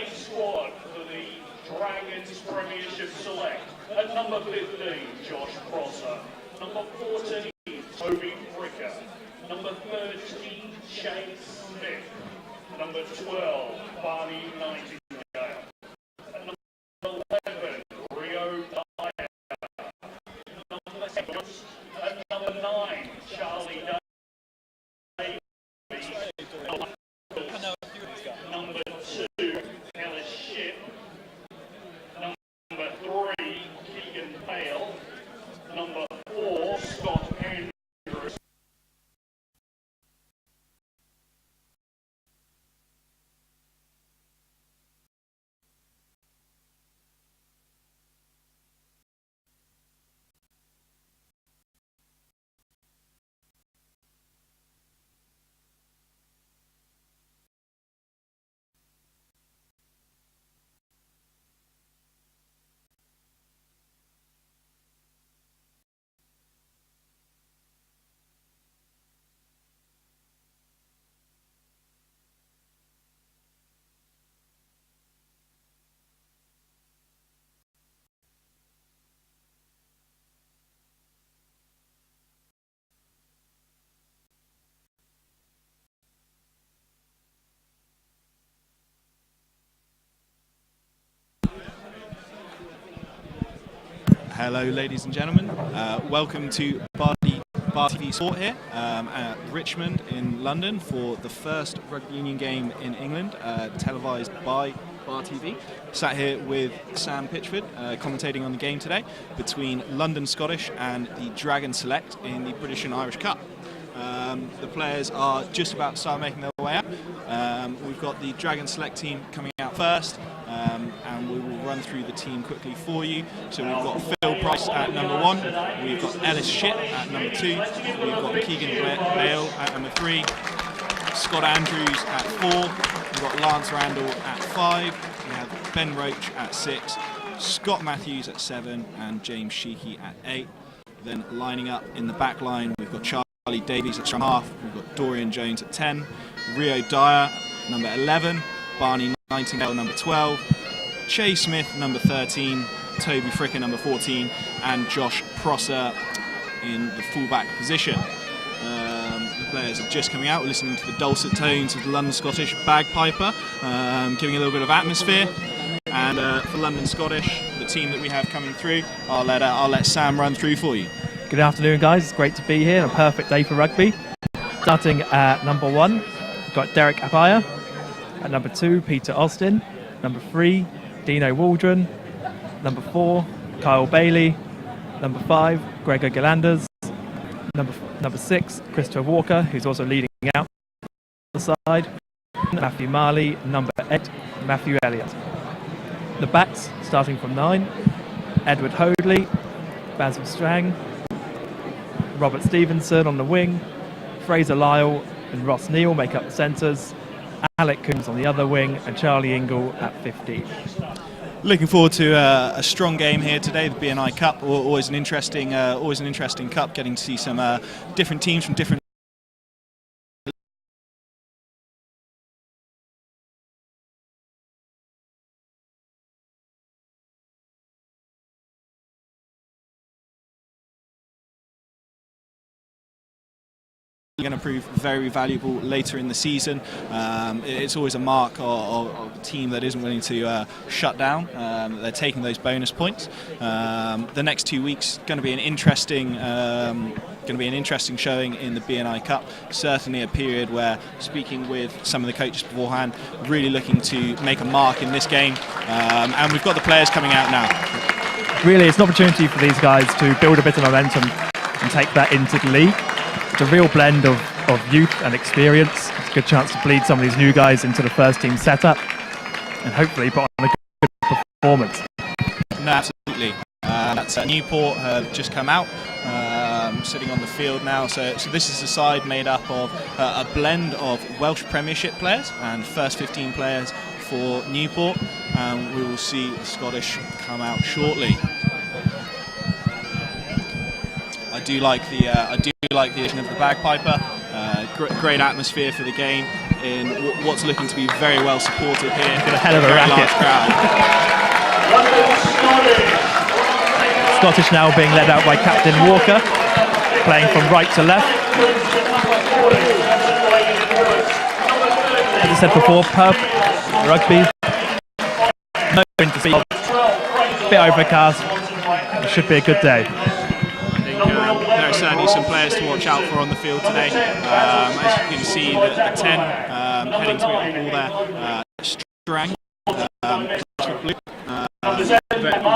away squad for the Dragons Premiership Select. At number 15, Josh Prosser. Number 14, Toby Fricker. Number 13, Chase Smith. Number 12, Barney Nightingale. At number 11, Rio Dyer. Number 7, at number 9, Charlie Davies. Number 2, Ellis Ship. Number 3, Keegan Bale. Number 4, Scott Andrews. Hello ladies and gentlemen, welcome to Bar TV Sport here at Richmond in London for the first rugby union game in England, televised by Bar TV. Sat here with Sam Pitchford, commentating on the game today between London Scottish and the Dragon Select in the British and Irish Cup. The players are just about to start making their way out. We've got the Dragon Select team coming out first, and we will run through the team quickly for you. So we've got Phil Price at number 1, we've got Ellis Ship at number 2, we've got Keegan Bale at number 3, Scott Andrews at 4, we've got Lance Randall at 5, we have Ben Roach at 6, Scott Matthews at 7, and James Sheehy at 8. Then lining up in the back line, we've got Charlie Davies at scrum half, we've got Dorian Jones at 10, Rio Dyer number 11, Barney Nightingale number 12, Chase Smith number 13, Toby Fricker number 14, and Josh Prosser in the fullback position. The players are just coming out. We're listening to the dulcet tones of the London Scottish bagpiper, giving a little bit of atmosphere. And for London Scottish, the team that we have coming through, I'll let Sam run through for you. Good afternoon, guys. It's great to be here. A perfect day for rugby. Starting at number 1, we've got Derek Apaya. At number 2, Peter Austin. Number 3, Dino Waldron. Number 4, Kyle Bailey. Number 5, Gregor Galanders. Number 6, Christopher Walker, who's also leading out the side. Matthew Marley. Number 8, Matthew Elliott. The backs, starting from 9, Edward Hoadley, Basil Strang, Robert Stevenson on the wing, Fraser Lyle and Ross Neal make up the centres, Alec Coombs on the other wing, and Charlie Ingle at 15. Looking forward to a strong game here today, the BNI Cup. Always an interesting cup, getting to see some different teams from different. Going to prove very valuable later in the season. It's always a mark of a team that isn't willing to shut down. They're taking those bonus points. The next 2 weeks going to be an interesting showing in the BNI Cup. Certainly a period where, speaking with some of the coaches beforehand, really looking to make a mark in this game. And we've got the players coming out now. Really, it's an opportunity for these guys to build a bit of momentum and take that into the league. It's a real blend of youth and experience. It's a good chance to bleed some of these new guys into the first team setup and hopefully put on a good performance. No, absolutely. That's Newport have just come out, sitting on the field now. So this is a side made up of a blend of Welsh Premiership players and first 15 players for Newport. We will see the Scottish come out shortly. I do like the addition of the bagpiper. Great atmosphere for the game. in what's looking to be very well supported here. Got a hell of a Very racket. large crowd. Scottish now being led out by Captain Walker, playing from right to left. As I said before, pub, rugby, no wind to speak of, bit overcast. It should be a good day. I think there are certainly some players to watch out for on the field today. As you can see, the 10 heading to the ball there. Strang,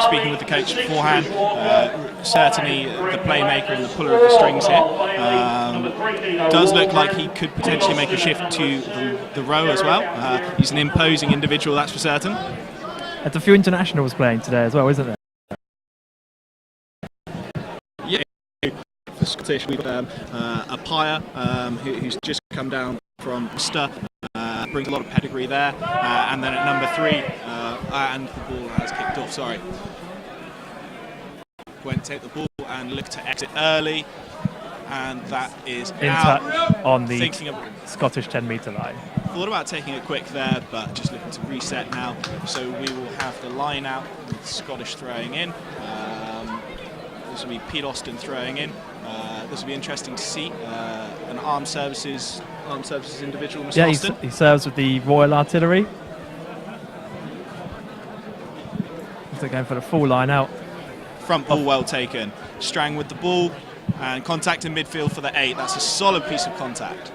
speaking with the coach beforehand, certainly the playmaker and the puller of the strings here. Does look like he could potentially make a shift to the row as well. He's an imposing individual, that's for certain. There's a few internationals playing today as well, isn't there? For Scottish, we've got Apaya, who's just come down from Worcester, brings a lot of pedigree there, and then at number 3, and the ball has kicked off, sorry. Went to take the ball and look to exit early, and that is In out. touch on the Thinking of, Scottish 10-metre line. thought about taking it quick there, but just looking to reset now. So we will have the line out with Scottish throwing in. This will be Pete Austin throwing in. This will be interesting to see. An armed services individual, Mr. Yeah, Austin. he serves with the Royal Artillery. They're going for the full line out. Front ball well taken. Strang with the ball and contact in midfield for the 8. That's a solid piece of contact.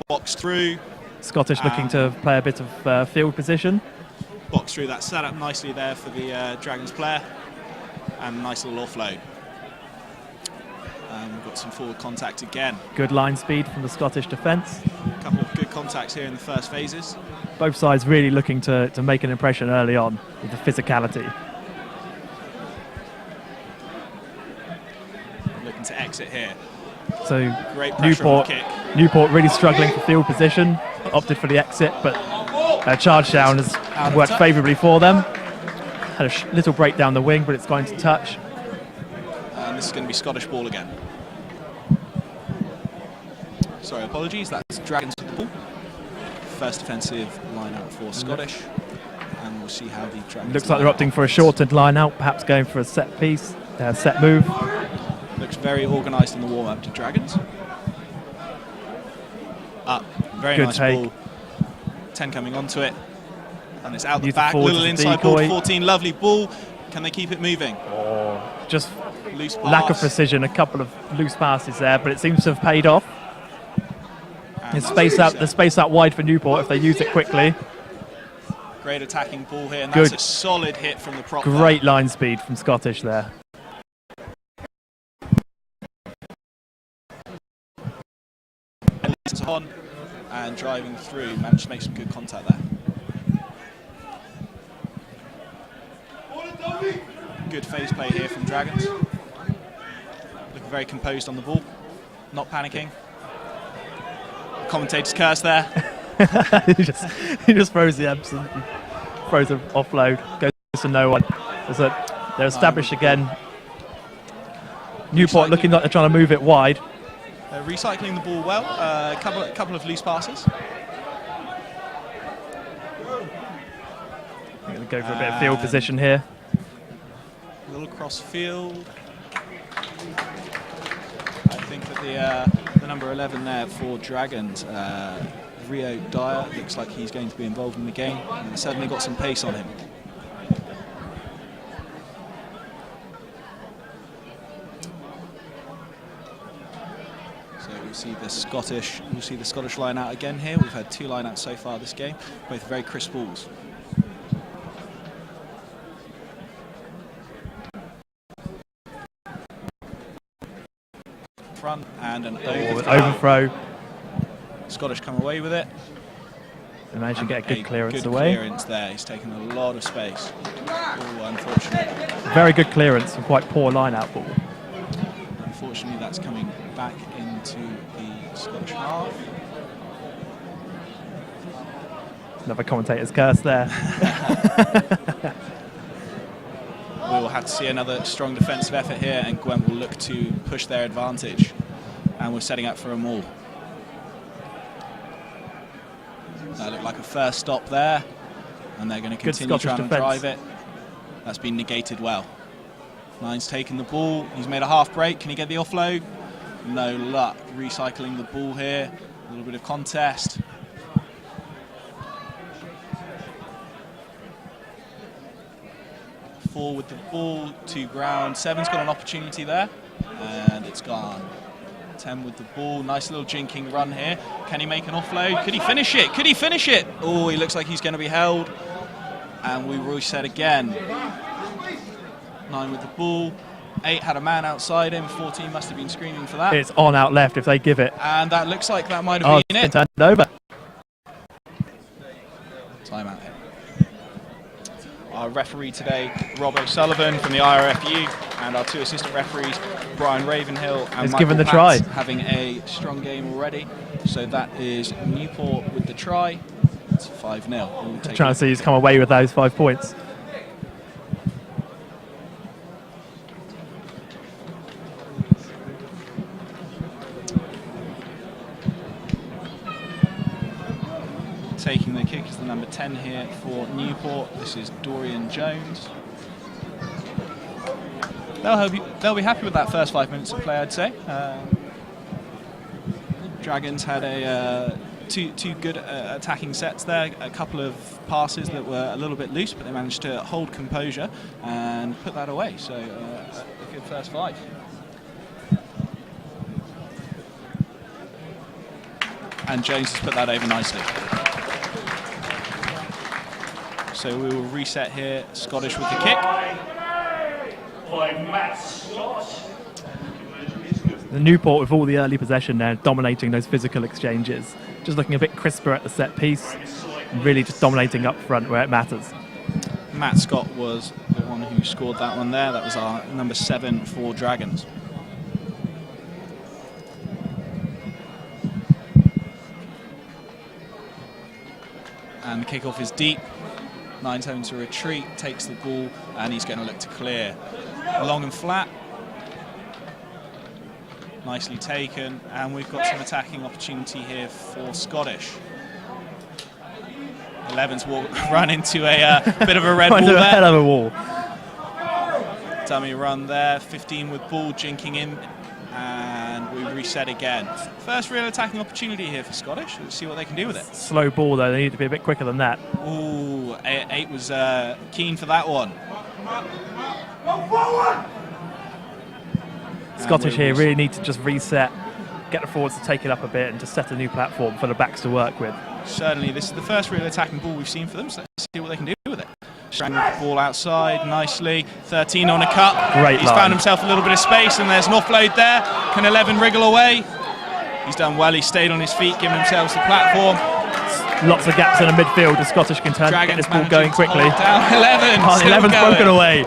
Box through. Scottish looking to play a bit of field position. Box through. That set up nicely there for the Dragons player. And nice little offload. We've got some forward contact again. Good line speed from the Scottish defence. A couple of good contacts here in the first phases. Both sides really looking to make an impression early on with the physicality. Looking to exit here. So Great pressure on the kick. Newport really struggling for field position, opted for the exit, but charge down has worked favourably for them. Had a little break down the wing, but it's going to touch. And this is going to be Scottish ball again. Sorry, apologies. That's Dragons with the ball. First defensive line out for Scottish. And we'll see how the Dragons... Looks like they're opting for a shortened line out, perhaps going for a set piece, set move. Looks very organised in the warm-up to Dragons. Up. Very Good nice take. ball. 10 coming onto it. And it's out the Use the back. forward Little as a inside ball to decoy. 14. Lovely ball. Can they keep it moving? Just Loose pass. lack of precision, a couple of loose passes there, but it seems to have paid off. And The space out wide for Newport if they use it quickly. Great attacking ball here. And Good. that's a solid hit from the prop. Great line speed from Scottish there. It's on and driving through. Managed to make some good contact there. Good phase play here from Dragons. Looking very composed on the ball. Not panicking. Commentator's curse there. he just throws the absolutely throws an offload, goes to no one. They're established again. Newport looking like they're trying to move it wide. Recycling the ball well. A couple of loose passes. I'm going to go for a bit of field position here. A little cross field. I think that the number 11 there for Dragons, Rio Dyer, looks like he's going to be involved in the game. And certainly got some pace on him. So we'll see the Scottish line out again here. We've had 2 line outs so far this game, both very crisp balls. Front and an Overthrow. Scottish come away with it. They managed to get a good clearance good away. Clearance there. He's taken a lot of space. Oh, unfortunately. Very good clearance and quite poor line out ball. Unfortunately, that's coming back into the Scottish half. Another commentator's curse there. We will have to see another strong defensive effort here, and Gwent will look to push their advantage. And we're setting up for a maul. That looked like a first stop there, and they're going to continue Scottish trying to defence. drive it. That's been negated well. Nine's taken the ball. He's made a half break. Can he get the offload? No luck. Recycling the ball here. A little bit of contest. Four with the ball to ground. Seven's got an opportunity there, and it's gone. 10 with the ball. Nice little jinking run here. Can he make an offload? Could he finish it? Could he finish it? Oh, he looks like he's going to be held. And we reset again. 9 with the ball. 8 had a man outside him. 14 must have been screaming for that. It's on out left if they give it. And that looks like that might have been it's it. been turned over. Timeout here. Our referee today, Rob O'Sullivan from the IRFU, and our 2 assistant referees, Brian Ravenhill and He's Michael given the Patz, try. having a strong game already. So that is Newport with the try. It's 5-0. We'll take Trying to see who's come away with those 5 points. Taking the kick is the number 10 here for Newport. This is Dorian Jones. They'll be happy with that first 5 minutes of play, I'd say. Dragons had two good attacking sets there. A couple of passes that were a little bit loose, but they managed to hold composure and put that away. So a good first 5. And Jones has put that over nicely. So we will reset here. Scottish with the kick. By Matt Scott. The Newport with all the early possession there, dominating those physical exchanges. Just looking a bit crisper at the set piece. Really just dominating up front where it matters. Matt Scott was the one who scored that one there. That was our number 7 for Dragons. And the kickoff is deep. Nine's having to retreat, takes the ball, and he's going to look to clear. Long and flat. Nicely taken, and we've got some attacking opportunity here for Scottish. 11's run into a bit of a red wall Into a hell there. of a wall. Dummy run there. 15 with ball, jinking in, and we reset again. First real attacking opportunity here for Scottish. Let's see what they can do with it. Slow ball though, they need to be a bit quicker than that. Ooh, 8 was keen for that one. Scottish here really need to just reset, get the forwards to take it up a bit and just set a new platform for the backs to work with. Certainly, this is the first real attacking ball we've seen for them, so let's see what they can do with it. Strang with the ball outside nicely. 13 on a cut. Great He's line. found himself a little bit of space, and there's an offload there. Can 11 wriggle away? He's done well. He stayed on his feet, giving himself the platform. Lots of gaps in the midfield. The Scottish can get Dragons this ball managing going to quickly. hold down 11. Oh, Still 11's going. broken away.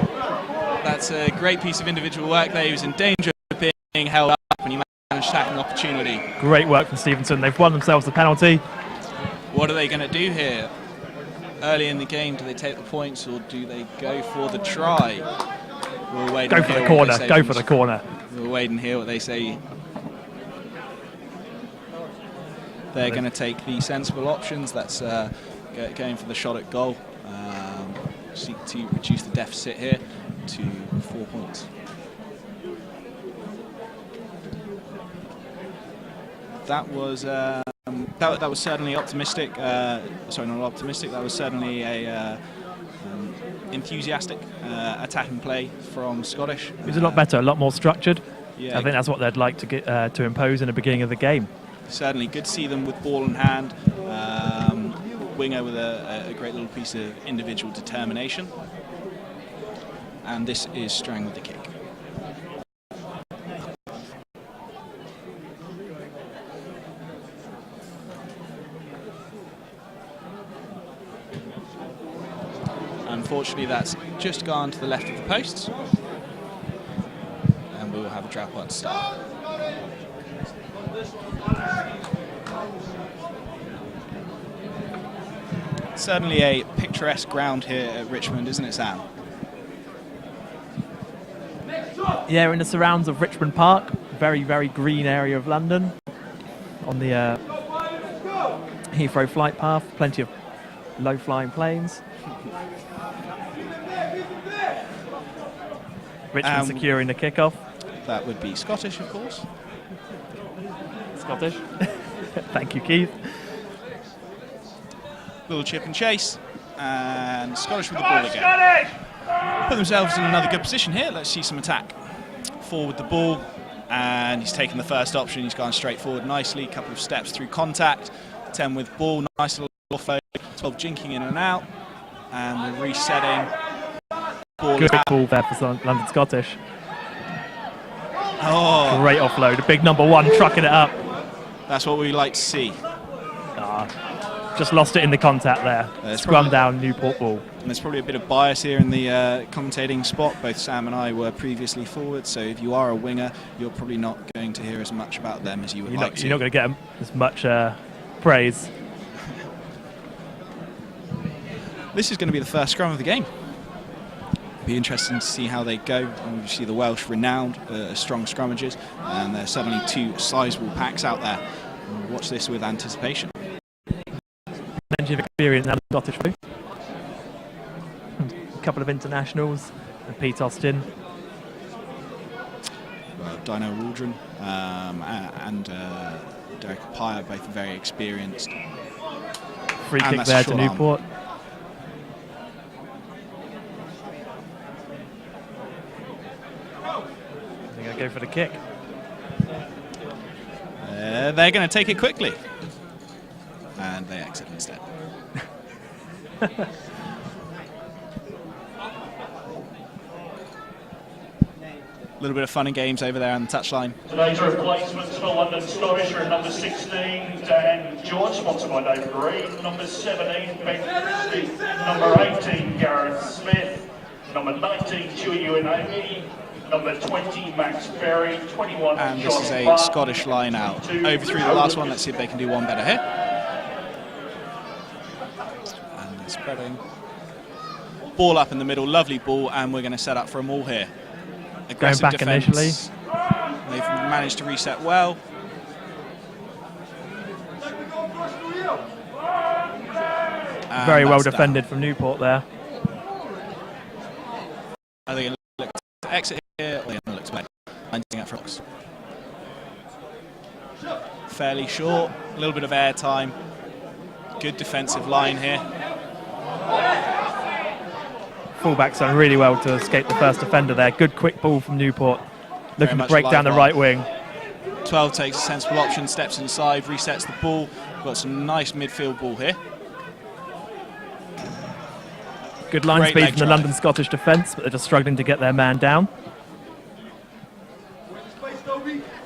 That's a great piece of individual work there. He was in danger of being held up, and he managed to tackle an opportunity. Great work from Stevenson. They've won themselves the penalty. What are they going to do here? Early in the game, do they take the points or do they go for the try? We'll wait Go and for hear the what corner. they say Go from for the the- corner. We'll wait and hear what they say. They're going to take the sensible options. That's going for the shot at goal. Seek to reduce the deficit here to 4 points. That was that was certainly optimistic. Sorry, not optimistic. That was certainly a enthusiastic attacking play from Scottish. It was a lot better, a lot more structured. Yeah, I think that's what they'd like to get to impose in the beginning of the game. certainly good to see them with ball in hand. Winger with a great little piece of individual determination. And this is Strang with the kick. Unfortunately, that's just gone to the left of the posts. And we will have a drop on start. Certainly a picturesque ground here at Richmond, isn't it, Sam? Yeah, we're in the surrounds of Richmond Park, very, very green area of London. On the Heathrow flight path, plenty of low-flying planes. Richmond securing the kickoff. That would be Scottish, of course. Scottish. Thank you, Keith. Little chip and chase, and Scottish with the ball again. Put themselves in another good position here. Let's see some attack. Forward the ball, and he's taken the first option. He's gone straight forward nicely. Couple of steps through contact. 10 with ball, nice little offload. 12 jinking in and out, and we're resetting. Ball Good out. ball there for London Scottish. Oh, Great offload. A big number 1 trucking it up. that's what we like to see. Just lost it in the contact there. Scrum down, Newport ball. And there's probably a bit of bias here in the commentating spot. Both Sam and I were previously forward, so if you are a winger, you're probably not going to hear as much about them as you would like to. You're not going to get as much praise. This is going to be the first scrum of the game. Be interesting to see how they go. Obviously, the Welsh renowned strong scrummages, and there's certainly 2 sizable packs out there. We'll watch this with anticipation. Plenty of experience now in Scottish too. A couple of internationals, and Pete Austin. Dino Waldron and Derek Appiah, both very experienced. Free And kick that's there a to short arm. Newport. They're going to go for the kick. They're going to take it quickly. And they exit instead. A little bit of fun and games over there on the touchline. Today's replacements for London Scottish are number 16, Dan George, sponsored by David Reed, number 17, Ben Christie, number 18, Gareth Smith, number 19, Chewy Uenami, number 20, Max Berry, 21, And this John is a Barton, Scottish line out. 22, Over through the last one. Let's see if they can do one better here. And they're spreading. Ball up in the middle, lovely ball, and we're going to set up for a maul here. Aggressive back defense. initially. They've managed to reset well. And Very well that's defended down. from Newport there. Are they going to look to exit here, or are they going to look to play? Lining up for Fox. Fairly short, a little bit of air time. Good defensive line here. Fullback's done really well to escape the first defender there. Good quick ball from Newport. Looking to much break live down the ball. right wing. 12 takes a sensible option, steps inside, resets the ball. Got some nice midfield ball here. Good line Great speed leg from the drive. London Scottish defence, but they're just struggling to get their man down.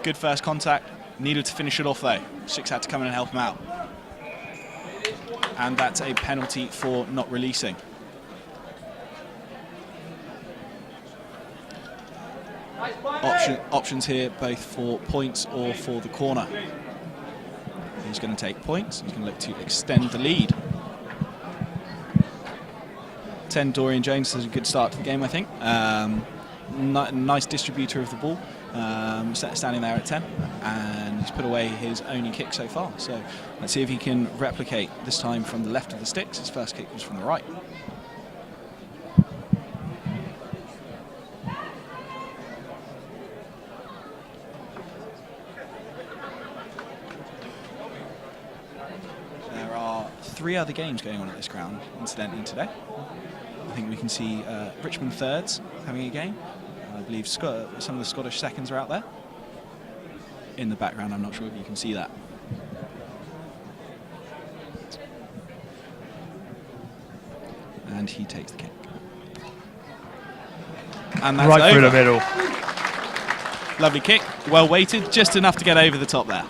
Good first contact. Needed to finish it off though. Six had to come in and help him out. And that's a penalty for not releasing. Options here both for points or for the corner. He's going to take points. He's going to look to extend the lead. 10 Dorian Jones has a good start to the game, I think. Nice distributor of the ball, standing there at 10, and he's put away his only kick so far. So let's see if he can replicate this time from the left of the sticks. His first kick was from the right. There are 3 other games going on at this ground, incidentally, today. I think we can see Richmond thirds having a game. I believe some of the Scottish seconds are out there. In the background, I'm not sure if you can see that. And he takes the kick. And that's Right through over. the middle. Lovely kick, well weighted, just enough to get over the top there.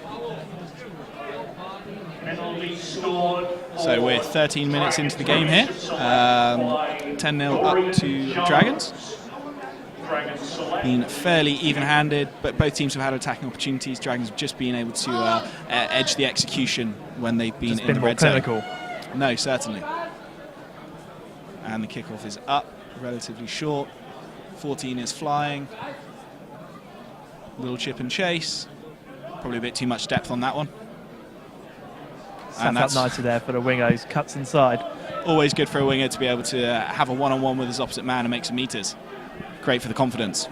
Penalty scored. So we're 13 minutes into the game here. 10-0 up to Dragons. Dragons select. Been fairly even-handed, but both teams have had attacking opportunities. Dragons have just been able to edge the execution when they've been Just in been the more red zone. clinical. No, certainly. And the kickoff is up, relatively short. 14 is flying. Little chip and chase. Probably a bit too much depth on that one. Sat up nicely there for the wingers, cuts inside. Always good for a winger to be able to have a one-on-one with his opposite man and make some meters. Great for the confidence.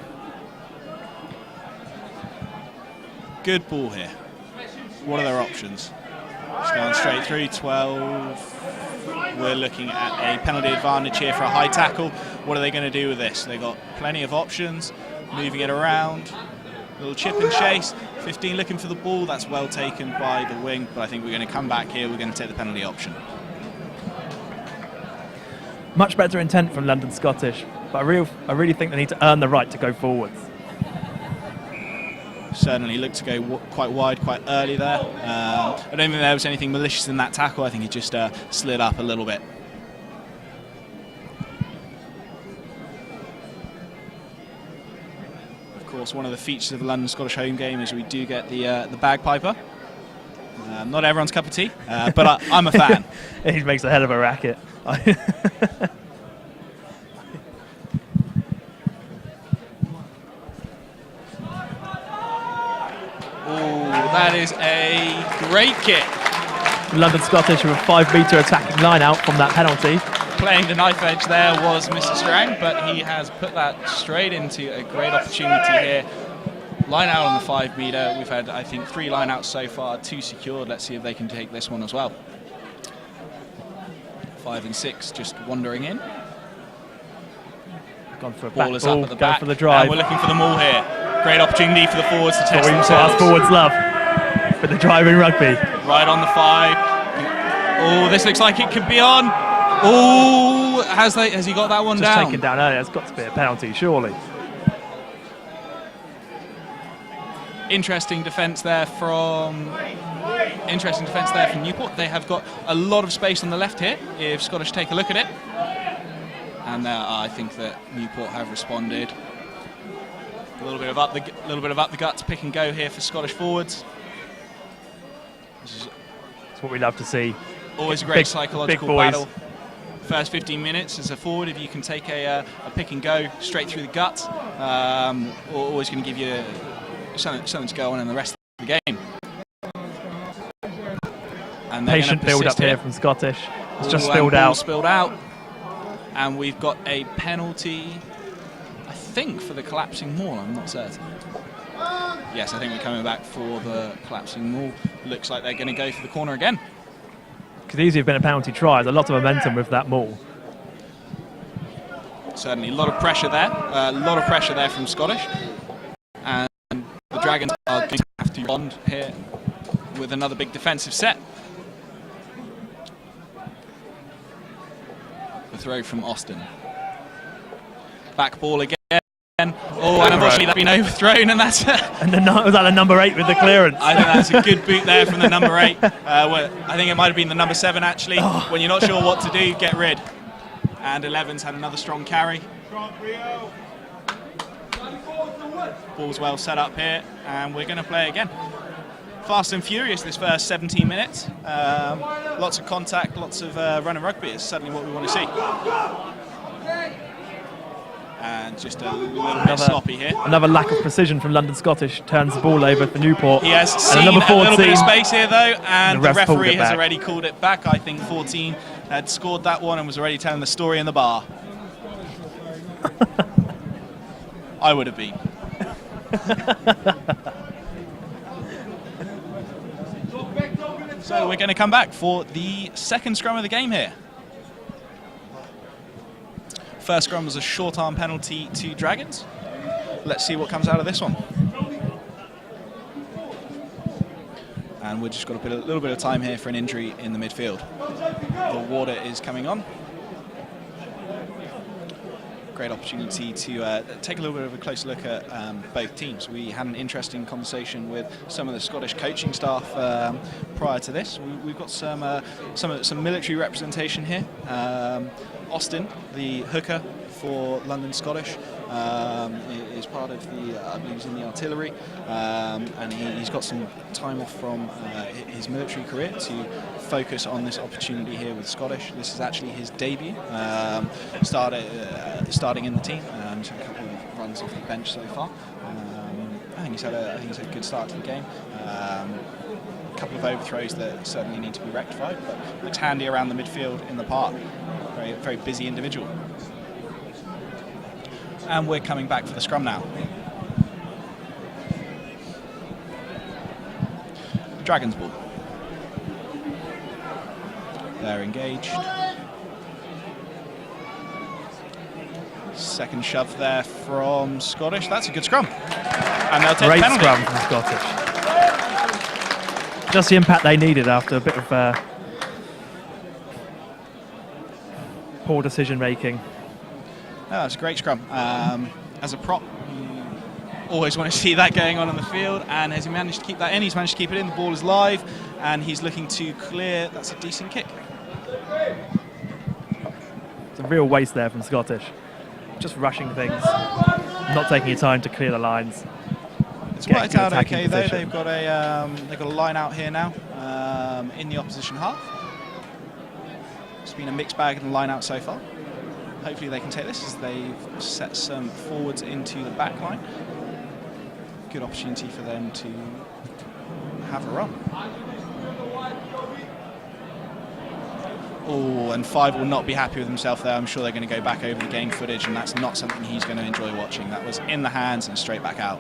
Good ball here. What are their options? Just going straight through, 12. We're looking at a penalty advantage here for a high tackle. What are they going to do with this? They've got plenty of options, moving it around. Little chip and chase. 15 looking for the ball. That's well taken by the wing, but I think we're going to come back here. We're going to take the penalty option. Much better intent from London Scottish, but I really think they need to earn the right to go forwards. Certainly looked to go quite wide quite early there. I don't think there was anything malicious in that tackle. I think he just slid up a little bit. Of course, one of the features of the London Scottish home game is we do get the bagpiper. Not everyone's cup of tea, but I'm a fan. He makes a hell of a racket. That is a great kick. London Scottish with a 5-metre attacking line out from that penalty. Playing the knife edge there was Mr. Strang, but he has put that straight into a great opportunity here. Line out on the 5-metre. We've had, I think, 3 line outs so far, 2 secured. Let's see if they can take this one as well. 5 and 6 just wandering in. Gone for a Ball back is ball, up at the going back. for the drive. And we're looking for the maul here. Great opportunity for the forwards to test Our themselves. forwards love for the drive in rugby. Right on the 5. Oh, this looks like it could be on. Oh, has he got that one Just down? taken down earlier. It's got to be a penalty, surely. Interesting defence there from Newport. They have got a lot of space on the left here. If Scottish take a look at it, and I think that Newport have responded. A little bit of up the guts, pick and go here for Scottish forwards. It's what we love to see. Always a great psychological big boys. battle. First 15 minutes as a forward, if you can take a pick and go straight through the gut, always going to give you something to go on in the rest of the game. And Patient build up here from Scottish. It's just spilled out. And we've got a penalty, I think, for the collapsing maul. I'm not certain. Yes, I think we're coming back for the collapsing maul. Looks like they're going to go for the corner again. Could easily have been a penalty try. There's a lot of momentum with that maul. Certainly, a lot of pressure there. From Scottish. And the Dragons are going to have to respond here with another big defensive set. The throw from Austin. Back ball again. Oh, and unfortunately that's been overthrown, and that's... And was that a number 8 with the clearance? I think that's a good boot there from the number 8. I think it might have been the number 7, actually. When you're not sure what to do, get rid. And 11's had another strong carry. Ball's well set up here, and we're going to play again. Fast and furious this first 17 minutes. Lots of contact, lots of running rugby is certainly what we want to see. And just a little bit sloppy here. Another lack of precision from London Scottish turns the ball over for Newport. He has seen a little bit of space here though, and the referee has already called it back. I think 14 had scored that one and was already telling the story in the bar. I would have been. So we're going to come back for the second scrum of the game here. First scrum was a short arm penalty to Dragons. Let's see what comes out of this one. And we've just got a little bit of time here for an injury in the midfield. The water is coming on. Great opportunity to take a little bit of a closer look at both teams. We had an interesting conversation with some of the Scottish coaching staff prior to this. We've got some military representation here. Austin, the hooker for London Scottish, is part of the, I believe he's in the artillery, and he's got some time off from his military career to focus on this opportunity here with Scottish. This is actually his debut, starting in the team. He's had a couple of runs off the bench so far. I think he's had a good start to the game. couple of overthrows that certainly need to be rectified, but looks handy around the midfield in the park. Very, very busy individual. And we're coming back for the scrum now. Dragons ball. They're engaged. Second shove there from Scottish. That's a good scrum. And they'll take Great the penalty. scrum from Scottish. Just the impact they needed after a bit of poor decision making. Oh, that's a great scrum. As a prop, you always want to see that going on the field, and has he managed to keep that in? He's managed to keep it in. The ball is live, and he's looking to clear. That's a decent kick. It's a real waste there from Scottish. Just rushing things, not taking your time to clear the lines. It's Getting worked good out attacking okay though. position. They've got a line out here now in the opposition half. It's been a mixed bag in the line out so far. Hopefully they can take this as they've set some forwards into the back line. Good opportunity for them to have a run. Oh, and Five will not be happy with himself there. I'm sure they're going to go back over the game footage, and that's not something he's going to enjoy watching. That was in the hands and straight back out.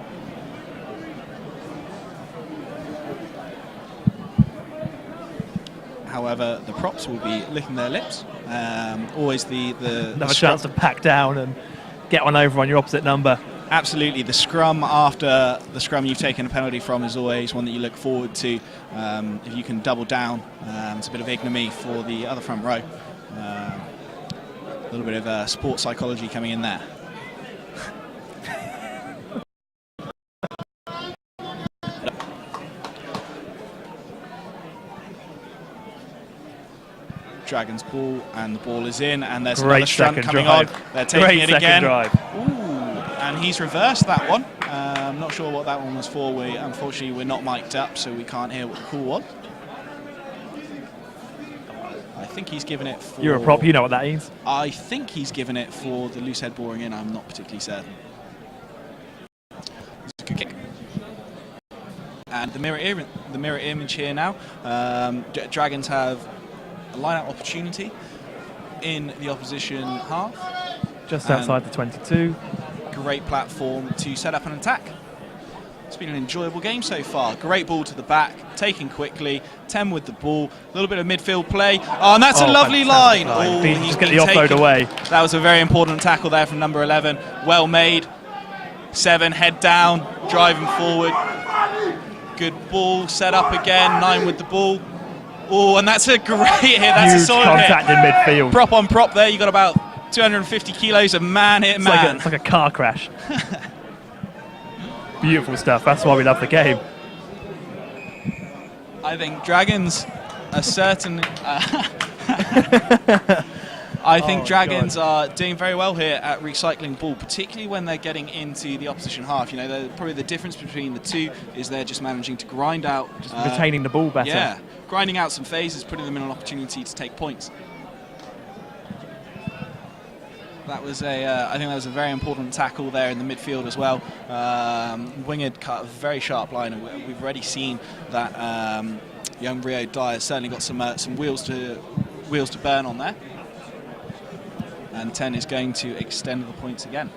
However, the props will be licking their lips. Always the Another chance to pack down and get one over on your opposite number. Absolutely, the scrum after the scrum you've taken a penalty from is always one that you look forward to. If you can double down, it's a bit of ignominy for the other front row. A little bit of sports psychology coming in there. Dragons ball, and the ball is in, and there's another stunt coming on. They're taking it again. And he's reversed that one. I'm not sure what that one was for. Unfortunately, we're not mic'd up, so we can't hear what the call was. I think he's given it for... You're a prop, you know what that means. I think he's given it for the loose head boring in. I'm not particularly certain. It's a good kick. And the mirror image here now. Dragons have a line-out opportunity in the opposition half. Just outside the 22. Great platform to set up an attack. It's been an enjoyable game so far. Great ball to the back, taken quickly. 10 with the ball. A little bit of midfield play. Oh, and that's a lovely line. Oh, Just get the offload away. That was a very important tackle there from number 11. Well made. 7, head down, driving forward. Good ball, set up again. 9 with the ball. Oh, and that's a great hit. That's Huge a solid contact hit. in midfield. Prop on prop there. You got about 250 kilos of man hit man. It's like a car crash. Beautiful stuff. That's why we love the game. I think Dragons are certain. I think Dragons are doing very well here at recycling ball, particularly when they're getting into the opposition half. You know, probably the difference between the two is they're just managing to grind out, Just retaining the ball better. Yeah, grinding out some phases, putting them in an opportunity to take points. That was I think that was a very important tackle there in the midfield as well. Wingard cut a very sharp line, and we've already seen that young Rio Dyer certainly got some wheels to burn on there. And 10 is going to extend the points again.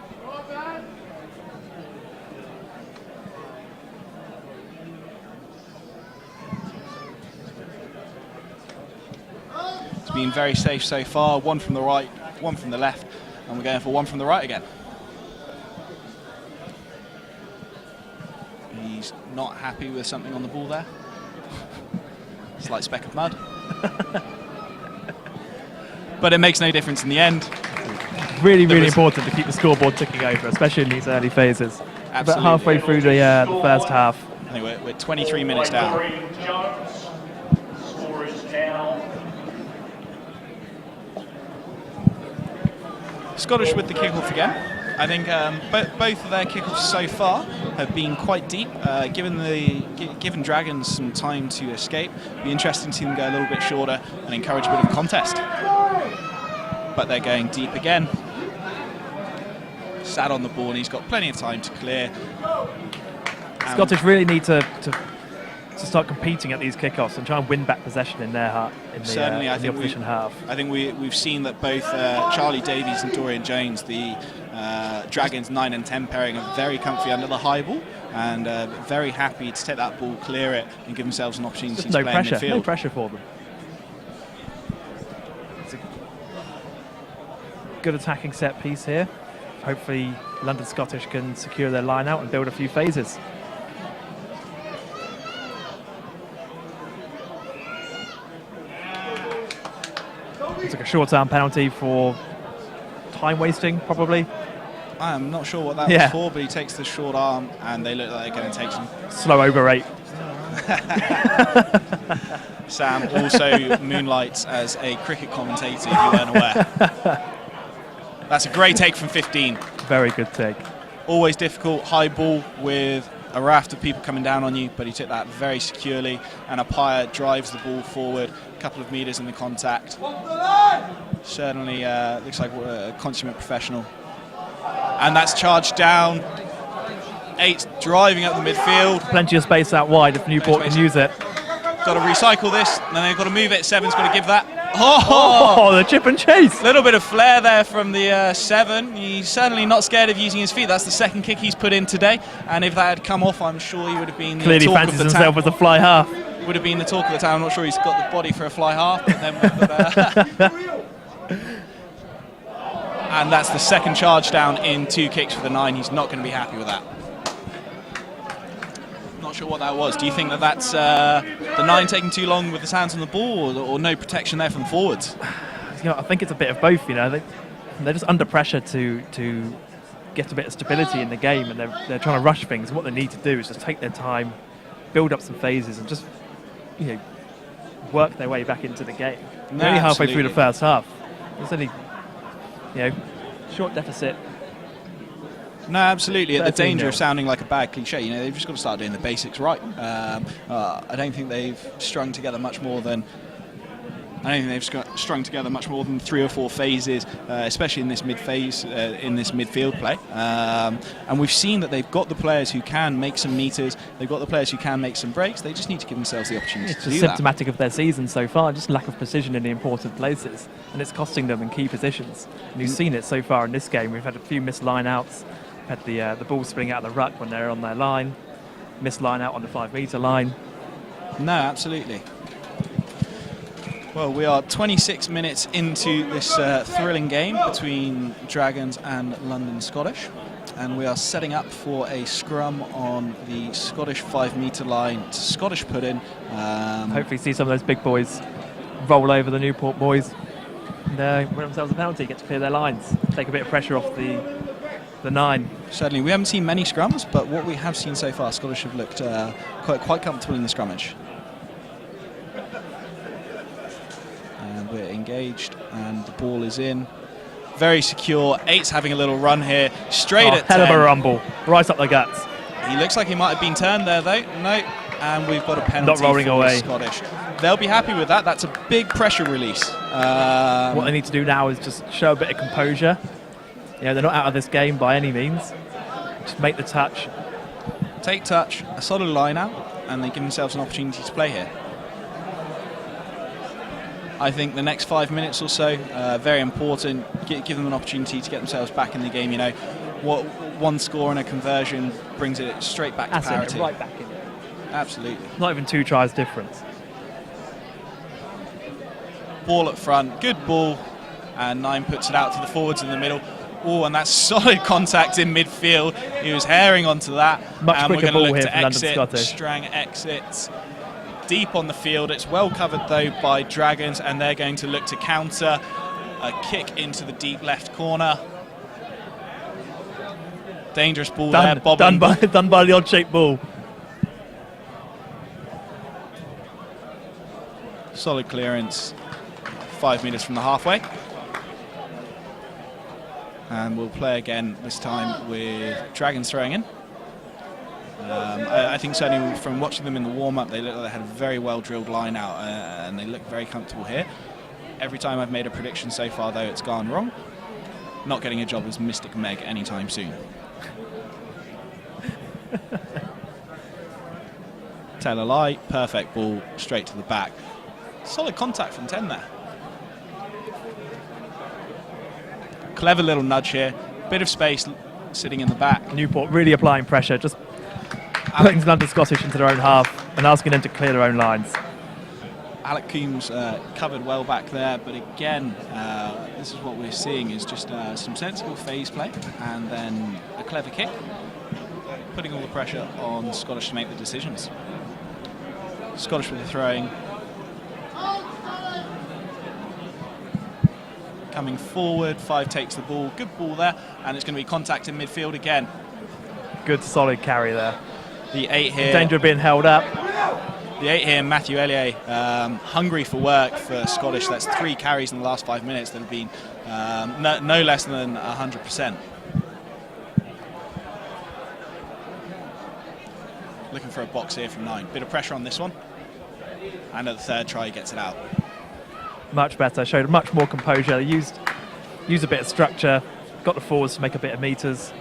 It's been very safe so far. 1 from the right, 1 from the left. And we're going for 1 from the right again. He's not happy with something on the ball there. Slight speck of mud. But it makes no difference in the end. Really, really important to keep the scoreboard ticking over, especially in these early phases. Absolutely. About halfway through the first half. I think we're 23 minutes down. Jones. Score is now Scottish with the kickoff again. I think both of their kickoffs so far have been quite deep. Given Dragons some time to escape, it'd be interesting to see them go a little bit shorter and encourage a bit of contest. But they're going deep again. Sat on the ball, and he's got plenty of time to clear. Scottish really need to to start competing at these kickoffs and try and win back possession in their half, in the, Certainly, I in the think opposition half. I think we've seen that both Charlie Davies and Dorian Jones, the Dragons 9 and 10 pairing, are very comfy under the high ball and very happy to take that ball, clear it, and give themselves an opportunity to play in midfield. No pressure for them. It's a good attacking set piece here. Hopefully London Scottish can secure their line out and build a few phases. It's like a short-term penalty for time wasting, probably. I'm not sure what that was for, but he takes the short arm and they look like they're going to take some. Slow over 8. Sam also moonlights as a cricket commentator, if you weren't aware. That's a great take from 15. Very good take. Always difficult, high ball with a raft of people coming down on you, but he took that very securely, and Appiah drives the ball forward a couple of metres in the contact. Certainly looks like a consummate professional. And that's charged down. 8 driving up the midfield. Plenty of space out wide if Newport can use it. Got to recycle this, and then they've got to move it. 7's got to give that. Oh, the chip and chase. A little bit of flair there from the 7. He's certainly not scared of using his feet. That's the second kick he's put in today. And if that had come off, I'm sure he would have been clearly the talk fancies of the himself town. as a fly half. Would have been the talk of the town. I'm not sure he's got the body for a fly half. But then we've got, and that's the second charge down in 2 kicks for the 9. He's not going to be happy with that. Not sure what that was. Do you think that that's the 9 taking too long with his hands on the ball, or no protection there from the forwards? I think it's a bit of both. They're just under pressure to get a bit of stability in the game, and they're trying to rush things. And what they need to do is just take their time, build up some phases, and just work their way back into the game. They're only halfway through the first half. There's only short deficit. No, absolutely. At the danger 13-0. of sounding like a bad cliche, they've just got to start doing the basics right. I don't think they've strung together much more than 3 or 4 phases, especially in this mid-phase, in this midfield play. And we've seen that they've got the players who can make some meters. They've got the players who can make some breaks. They just need to give themselves the opportunity It's to just do symptomatic of their season so far, just lack of precision in the important places, and it's costing them in key positions. And you've seen it so far in this game. We've had a few missed line-outs, had the ball spilling out of the ruck when they're on their line, missed line-out on the 5-metre line. No, absolutely. Well, we are 26 minutes into this thrilling game between Dragons and London Scottish, and we are setting up for a scrum on the Scottish 5-metre line to Scottish put in. Hopefully see some of those big boys roll over the Newport boys and win themselves a penalty, get to clear their lines, take a bit of pressure off the 9. Certainly, we haven't seen many scrums, but what we have seen so far, Scottish have looked quite comfortable in the scrummage. And we're engaged, and the ball is in. Very secure. 8's having a little run here, straight at 10. Hell of a rumble, right up the guts. He looks like he might have been turned there, though. No, and we've got a penalty. Not rolling for away. Scottish. They'll be happy with that. That's a big pressure release. What they need to do now is just show a bit of composure. They're not out of this game by any means. Just make the touch. Take touch, a solid line out, and they give themselves an opportunity to play here. I think the next 5 minutes or so, very important. Give them an opportunity to get themselves back in the game. What one score and a conversion brings it straight back to parity. Right back in. Absolutely. Not even 2 tries difference. Ball at front, good ball, and 9 puts it out to the forwards in the middle. Oh, and that's solid contact in midfield. He was herring onto that. Much and we're quicker going to ball look here to from London exit. Scottish. Strang exits deep on the field. It's well covered though by Dragons, and they're going to look to counter. A kick into the deep left corner. Dangerous ball there, bobbing. Done by the odd-shaped ball. Solid clearance, 5 metres from the halfway. And we'll play again, this time with Dragons throwing in. I think certainly from watching them in the warm-up, they look like they had a very well-drilled line out, and they look very comfortable here. Every time I've made a prediction so far, though, it's gone wrong. Not getting a job as Mystic Meg anytime soon. tell a lie, perfect ball, straight to the back. Solid contact from 10 there. Clever little nudge here, bit of space sitting in the back. Newport really applying pressure, just putting London Scottish into their own half and asking them to clear their own lines. Alec Coombs covered well back there, but again, this is what we're seeing is just some sensible phase play and then a clever kick, putting all the pressure on Scottish to make the decisions. Scottish with the throwing. Coming forward, 5 takes the ball, good ball there, and it's going to be contact in midfield again. Good solid carry there. The 8 here. In danger of being held up. The 8 here, Matthew Ellier, hungry for work for Scottish. That's 3 carries in the last 5 minutes that have been no less than 100%. Looking for a box here from 9. Bit of pressure on this one. And at the third try, he gets it out. Much better, showed much more composure. They used a bit of structure, got the forwards to make a bit of meters.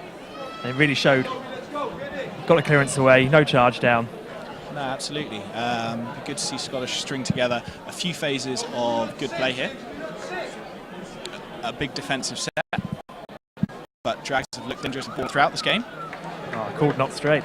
They really showed, got the clearance away, no charge down. No, absolutely. Good to see Scottish string together a few phases of good play here. A big defensive set, but Drags have looked dangerous and ball throughout this game. Oh, called not straight.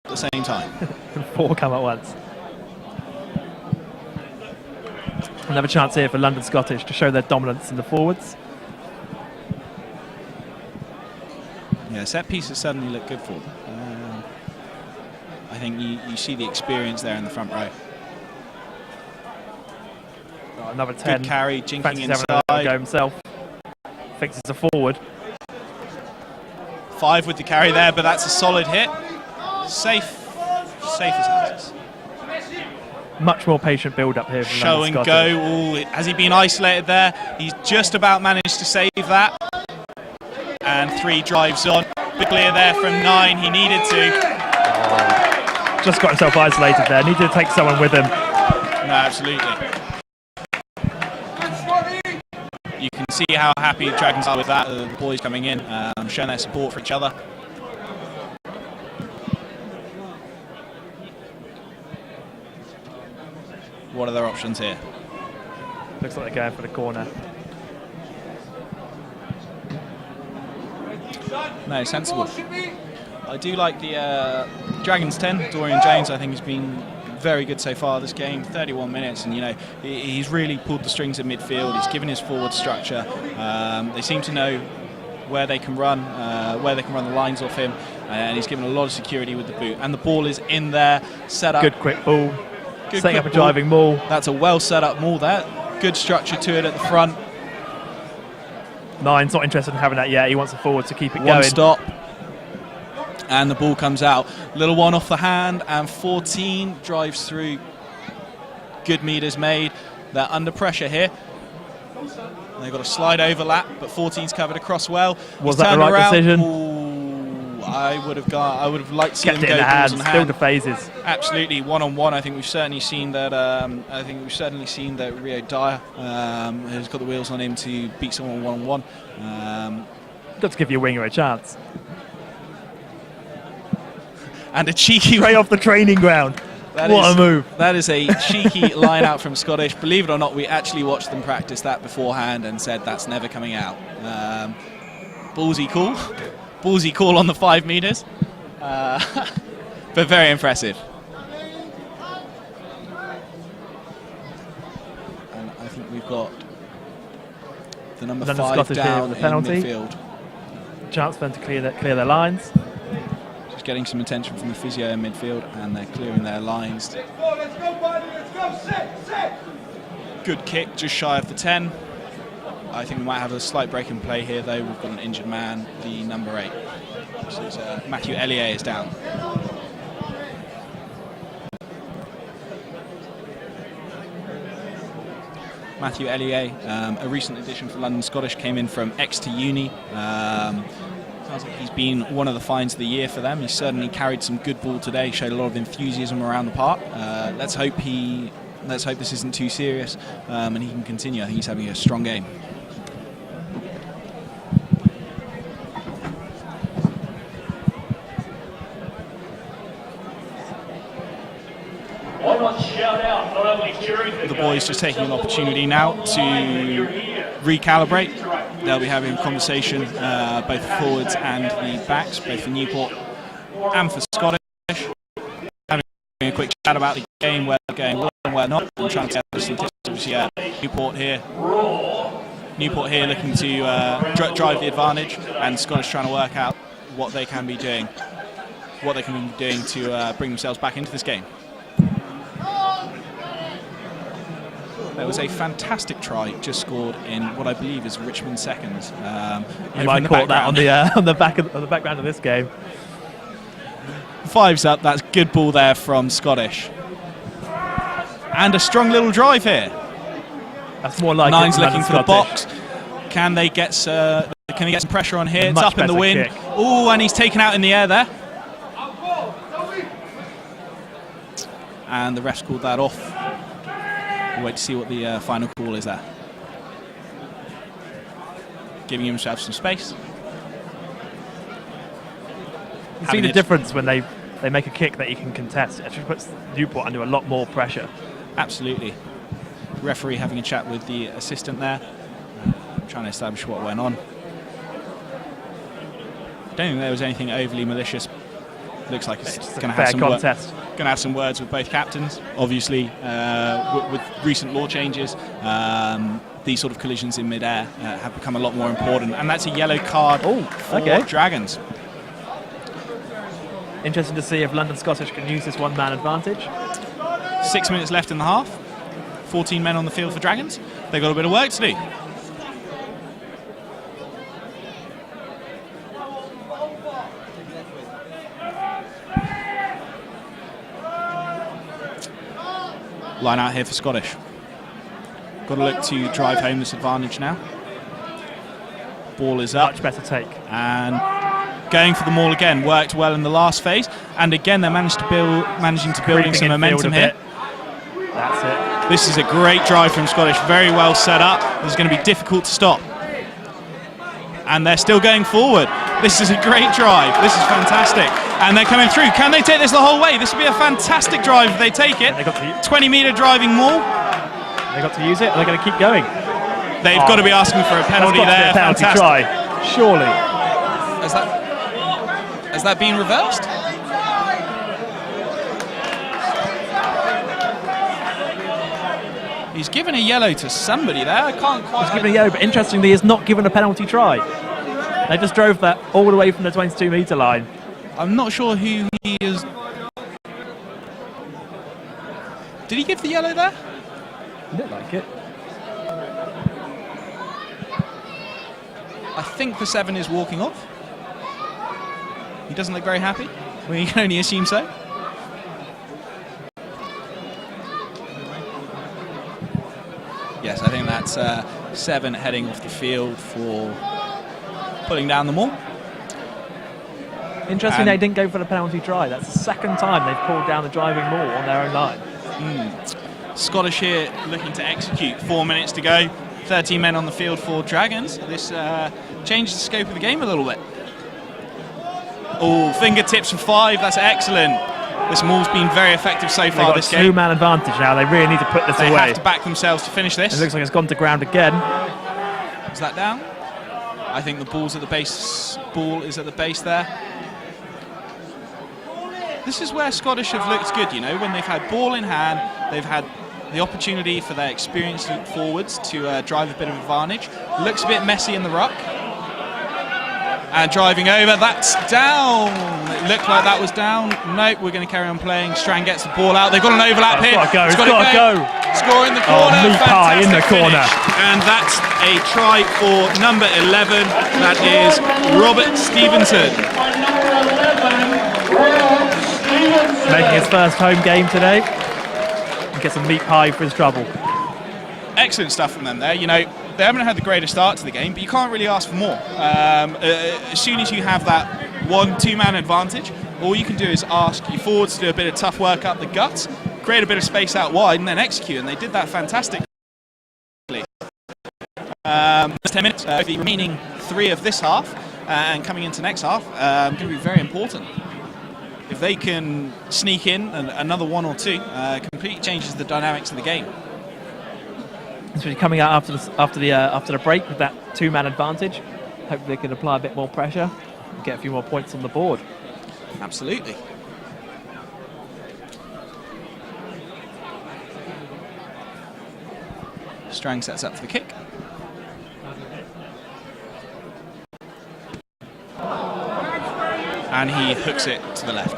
At the same time. 4 come at once. Another chance here for London Scottish to show their dominance in the forwards. Yeah, set pieces suddenly look good for them. I think you see the experience there in the front row. Oh, another 10. Good carry, jinking Fancies inside. having a go himself. Thinks it's a forward. 5 with the carry there, but that's a solid hit. Safe as houses. Much more patient build-up here from Show London and Scottish. go. Ooh, has he been isolated there? He's just about managed to save that. And 3 drives on. Big clear there from 9. He needed to. Just got himself isolated there. Needed to take someone with him. No, absolutely. You can see how happy Dragons are with that. The boys coming in, showing their support for each other. What are their options here? Looks like they're going for the corner. No, sensible. I do like the Dragons 10. Dorian James, I think, has been very good so far this game. 31 minutes, and you know he's really pulled the strings in midfield. He's given his forward structure. They seem to know where they can run the lines off him, and he's given a lot of security with the boot. And the ball is in there, set up. Good quick ball. Good Setting up quick a driving maul. That's a well set up maul there. Good structure to it at the front. 9's not interested in having that yet. He wants the forward to keep it One going. stop. And the ball comes out. Little one off the hand, and 14 drives through. Good meters made. They're under pressure here. They've got a slide overlap, but 14's covered across well. Was He's that the turned right around. decision? Ooh, I would have liked to see Kept them it in go the hands, balls on still hand. the phases. Absolutely, one-on-one. I think we've certainly seen that. Rio Dyer has got the wheels on him to beat someone one-on-one. Got to give your winger a chance. And a cheeky Straight off the training ground. What a move. That is a cheeky line out from Scottish. Believe it or not, we actually watched them practice that beforehand and said that's never coming out. Ballsy call. Ballsy call on the 5 meters. But very impressive. And I think we've got the number London 5 Scottish here down with in the penalty. midfield. Chance for them to clear their lines. Just getting some attention from the physio in midfield, and they're clearing their lines. Good kick, just shy of the 10. I think we might have a slight break in play here, though. We've got an injured man, the number 8. This is, Matthew Ellier is down. Matthew Ellier, a recent addition for London Scottish, came in from Exeter Uni. Sounds like he's been one of the finds of the year for them. He certainly carried some good ball today, showed a lot of enthusiasm around the park. Let's hope this isn't too serious and he can continue. I think he's having a strong game. Why not shout out, not only during The boys just taking an opportunity now to recalibrate. They'll be having a conversation, both the forwards and the backs, both for Newport and for Scottish. Having a quick chat about the game, where they're going well and where not, and trying to get the statistics. Newport here looking to drive the advantage, and Scottish trying to work out what they can be doing, to bring themselves back into this game. There was a fantastic try just scored in what I believe is Richmond seconds. You might caught that on the background of this game. 5's up. That's good ball there from Scottish, and a strong little drive here. That's more like 9's looking for the Scottish. box. Can they get some pressure on here? It's Much up in the better wind. kick. Oh, and he's taken out in the air there. And the refs called that off. We'll wait to see what the final call is there. Giving himself some space. You see the difference when they make a kick that you can contest. It actually puts Newport under a lot more pressure. Absolutely. Referee having a chat with the assistant there, trying to establish what went on. I don't think there was anything overly malicious. Looks like it's going to have some contest. Going to have some words with both captains. Obviously, with recent law changes, these sort of collisions in mid-air have become a lot more important, and that's a yellow card for Dragons. Interesting to see if London Scottish can use this one-man advantage. 6 minutes left in the half. 14 men on the field for Dragons. They've got a bit of work to do. Line out here for Scottish. Got to look to drive home this advantage now. Ball is up. Much better take. And going for the maul again. Worked well in the last phase. And again, they're managing to build in some momentum here. That's it. This is a great drive from Scottish. Very well set up. This is going to be difficult to stop. And they're still going forward. This is a great drive. This is fantastic. And they're coming through. Can they take this the whole way? This would be a fantastic drive if they take it. 20-metre driving maul. They got to use it. They're going to keep going. They've got to be asking for a penalty there. Penalty try. Surely. Has that been reversed? He's given a yellow to somebody there. I can't quite. He's given a yellow, but interestingly, he's not given a penalty try. They just drove that all the way from the 22-metre line. I'm not sure who he is. Did he give the yellow there? He looked like it. I think the 7 is walking off. He doesn't look very happy. We can only assume so. Yes, I think that's 7 heading off the field for pulling down the maul. Interesting they didn't go for the penalty try. That's the second time they've pulled down the driving maul on their own line. Scottish here looking to execute. 4 minutes to go. 13 men on the field for Dragons. This changes the scope of the game a little bit. Oh, fingertips for 5. That's excellent. This maul's been very effective so far this game. They've got a 2-man advantage now. They really need to put this away. They have to back themselves to finish this. It looks like it's gone to ground again. Is that down? I think the ball's at the base. Ball is at the base there. This is where Scottish have looked good, you know, when they've had ball in hand, they've had the opportunity for their experienced forwards to drive a bit of advantage. Looks a bit messy in the ruck. And driving over, that's down. It looked like that was down. Nope, we're going to carry on playing. Strand gets the ball out. They've got an overlap here. It's got to go. Score in the corner. Meat pie in the corner. And that's a try for number 11. That is Robert Stevenson. Making his first home game today. And gets a meat pie for his trouble. Excellent stuff from them there. You know, they haven't had the greatest start to the game, but you can't really ask for more. As soon as you have that 1-2-man advantage, all you can do is ask your forwards to do a bit of tough work up the guts, create a bit of space out wide, and then execute. And they did that fantastically. 10 minutes, the remaining 3 of this half, and coming into next half, going to be very important. If they can sneak in another 1 or 2, completely changes the dynamics of the game. Especially coming out after the break with that 2-man advantage, hopefully they can apply a bit more pressure and get a few more points on the board. Absolutely. Strang sets up for the kick. And he hooks it to the left.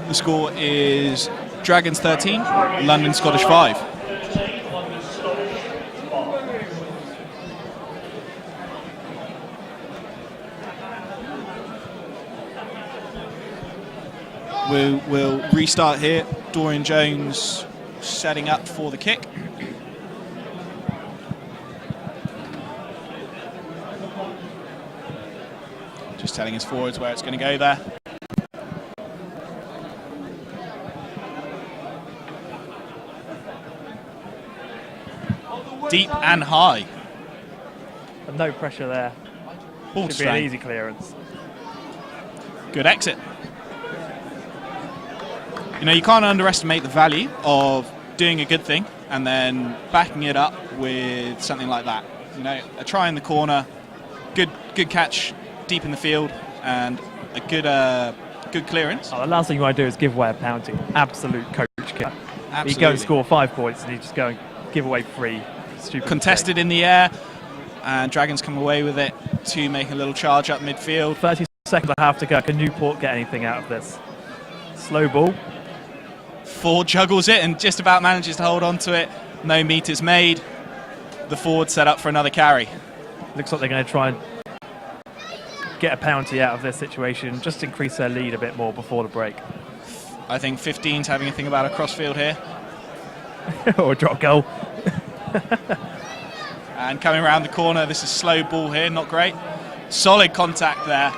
The score is Dragons 13, London Scottish 5. We'll restart here. Dorian Jones setting up for the kick. Just telling his forwards where it's going to go there. Deep and high. And no pressure there. Ball Should be an easy clearance. Good exit. You know, you can't underestimate the value of doing a good thing and then backing it up with something like that. You know, a try in the corner, good catch deep in the field, and a good clearance. Oh, the last thing you want to do is give away a penalty. Absolute coach killer. Absolutely. You go and score 5 points and you just go and give away 3. Stupid Contested mistake. in the air, and Dragons come away with it to make a little charge up midfield. 30 seconds I have to go. Can Newport get anything out of this? Slow ball. Ford juggles it and just about manages to hold on to it. No meters made. The forward set up for another carry. Looks like they're going to try and get a penalty out of this situation, just increase their lead a bit more before the break. I think 15's having a think about a crossfield here. Or a drop goal. And coming around the corner, this is slow ball here, not great. Solid contact there.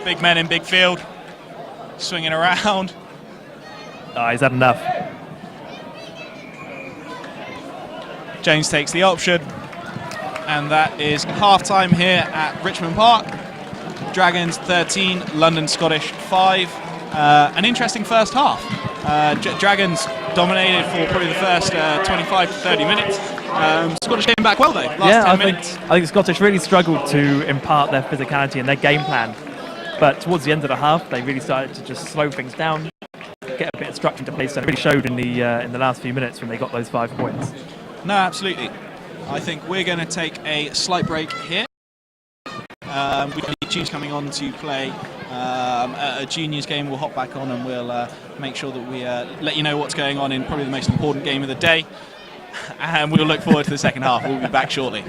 Big men in big field. Swinging around. Oh, he's had enough. Jones takes the option. And that is half-time here at Richmond Park. Dragons 13, London Scottish 5. An interesting first half. Dragons dominated for probably the first 25 to 30 minutes. Scottish came back well though, last 10 minutes. I think Scottish really struggled to impart their physicality and their game plan. But towards the end of the half, they really started to just slow things down, get a bit of structure into place, and it really showed in the last few minutes when they got those 5 points. No, absolutely. I think we're going to take a slight break here. We've got Chiefs coming on to play a juniors game. We'll hop back on and we'll make sure that we let you know what's going on in probably the most important game of the day. And we'll look forward to the second half. We'll be back shortly.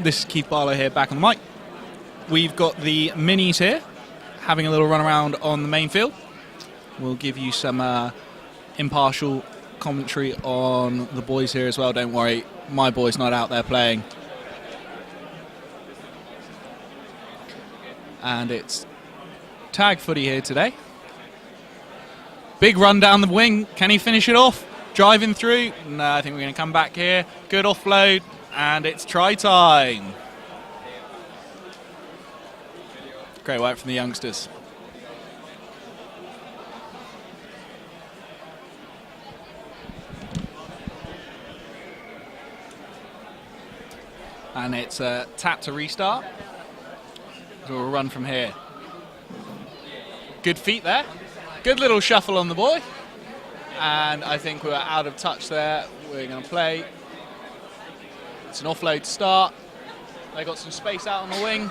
This is Keith Barlow here, back on the mic. We've got the minis here, having a little run around on the main field. We'll give you some impartial commentary on the boys here as well. Don't worry, my boy's not out there playing. And it's tag footy here today. Big run down the wing. Can he finish it off? Driving through. No, I think we're going to come back here. Good offload. And it's try time. Great work from the youngsters. And it's a tap to restart. So we'll run from here. Good feet there. Good little shuffle on the boy. And I think we're out of touch there. We're going to play. It's an offload to start. They got some space out on the wing.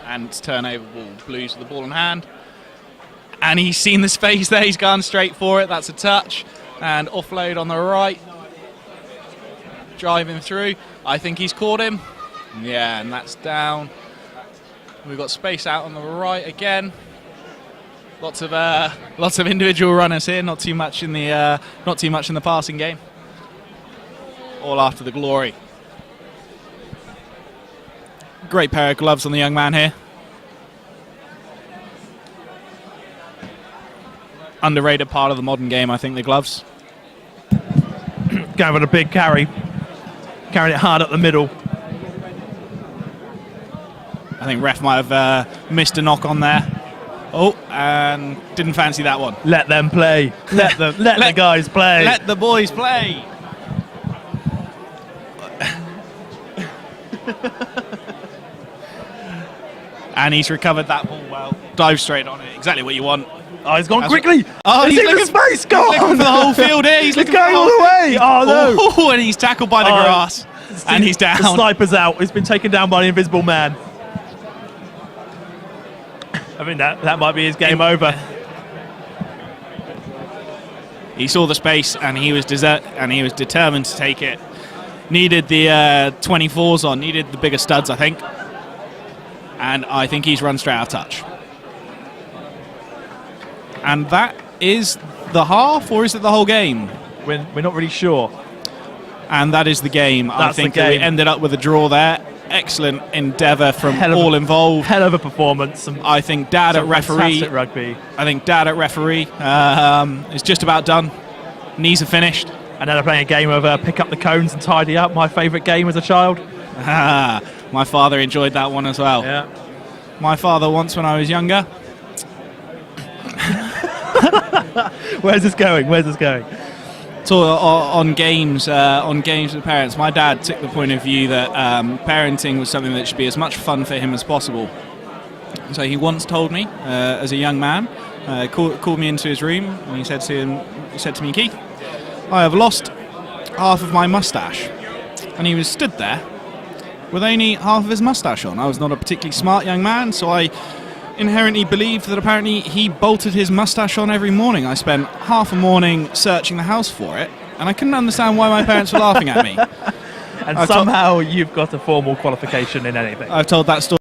And it's turnover ball. Blues with the ball in hand. And he's seen the space there. He's gone straight for it. That's a touch. And offload on the right. Driving through. I think he's caught him. Yeah, and that's down. We've got space out on the right again. Lots of individual runners here. Not too much in the passing game. All after the glory. Great pair of gloves on the young man here. Underrated part of the modern game, I think, the gloves. Going with a big carry. Carrying it hard up the middle. I think ref might have missed a knock on there. Oh, and didn't fancy that one. Let them play. Let the guys play. Let the boys play. And he's recovered that ball well. Dive straight on it. Exactly what you want. Oh, he's gone quickly. Oh, he's looking for space. Go He's on. looking for the whole field here. He's looking going for all the way. Oh, no. Oh, and he's tackled by the grass. And he's down. The sniper's out. He's been taken down by the invisible man. I mean, that might be his game over. He saw the space and he was determined to take it. Needed the 24s on. Needed the bigger studs, I think. And I think he's run straight out of touch. And that is the half, or is it the whole game? We're not really sure. And that is the game. I think the that we game. ended up with a draw there. Excellent endeavour from all involved. Hell of a performance. I think Dad at referee. Fantastic rugby. I think Dad at referee is just about done. Knees are finished. And then they're playing a game of pick up the cones and tidy up. My favourite game as a child. My father enjoyed that one as well. Yeah. My father once, when I was younger. Where's this going? So on games with parents, my dad took the point of view that parenting was something that should be as much fun for him as possible. So he once told me, as a young man, called me into his room, and he said to me, Keith, I have lost half of my moustache. And he was stood there with only half of his moustache on. I was not a particularly smart young man, so I inherently believed that apparently he bolted his moustache on every morning. I spent half a morning searching the house for it, and I couldn't understand why my parents were laughing at me. And somehow you've got a formal qualification in anything. I've told that story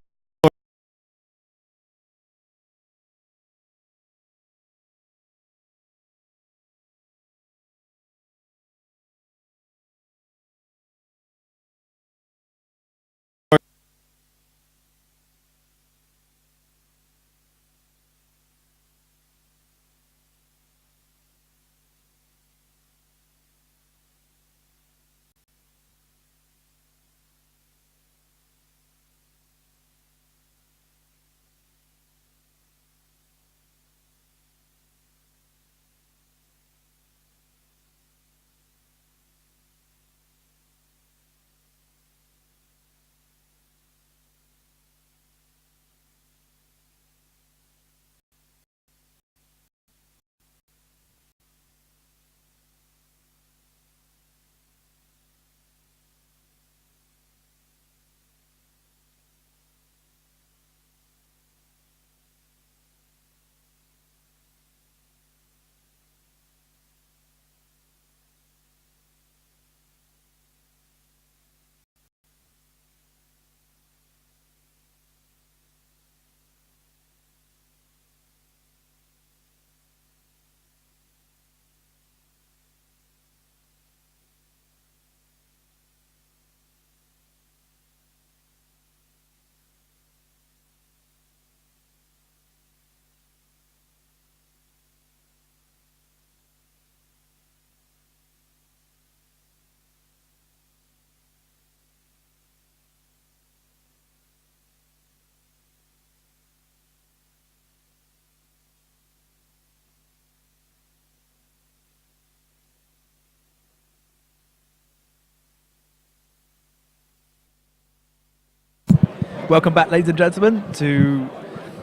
Welcome back, ladies and gentlemen, to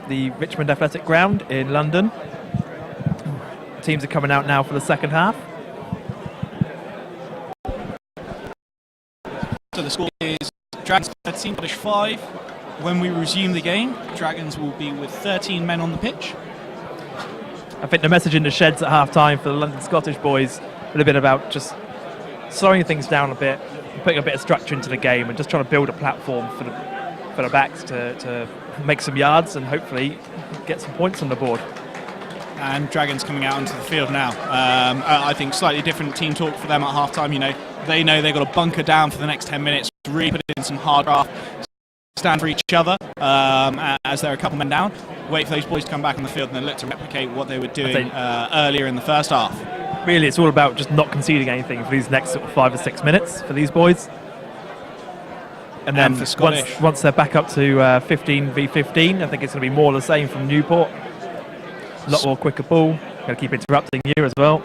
the Richmond Athletic Ground in London. Teams are coming out now for the second half. So the score is Dragons 13, Scottish 5. When we resume the game, Dragons will be with 13 men on the pitch. I think the message in the sheds at half-time for the London Scottish boys would have been about just slowing things down a bit, putting a bit of structure into the game and just trying to build a platform for the backs to make some yards and hopefully get some points on the board. And Dragons coming out onto the field now. I think slightly different team talk for them at half-time. You know they've got to bunker down for the next 10 minutes, really put in some hard graft, stand for each other as they're a couple men down, wait for those boys to come back on the field and then look to replicate what they were doing earlier in the first half. Really, it's all about just not conceding anything for these next sort of 5 or 6 minutes for these boys. And then for Scottish, once they're back up to 15 v 15, I think it's going to be more of the same from Newport. A lot more quicker ball. Going to keep interrupting you as well.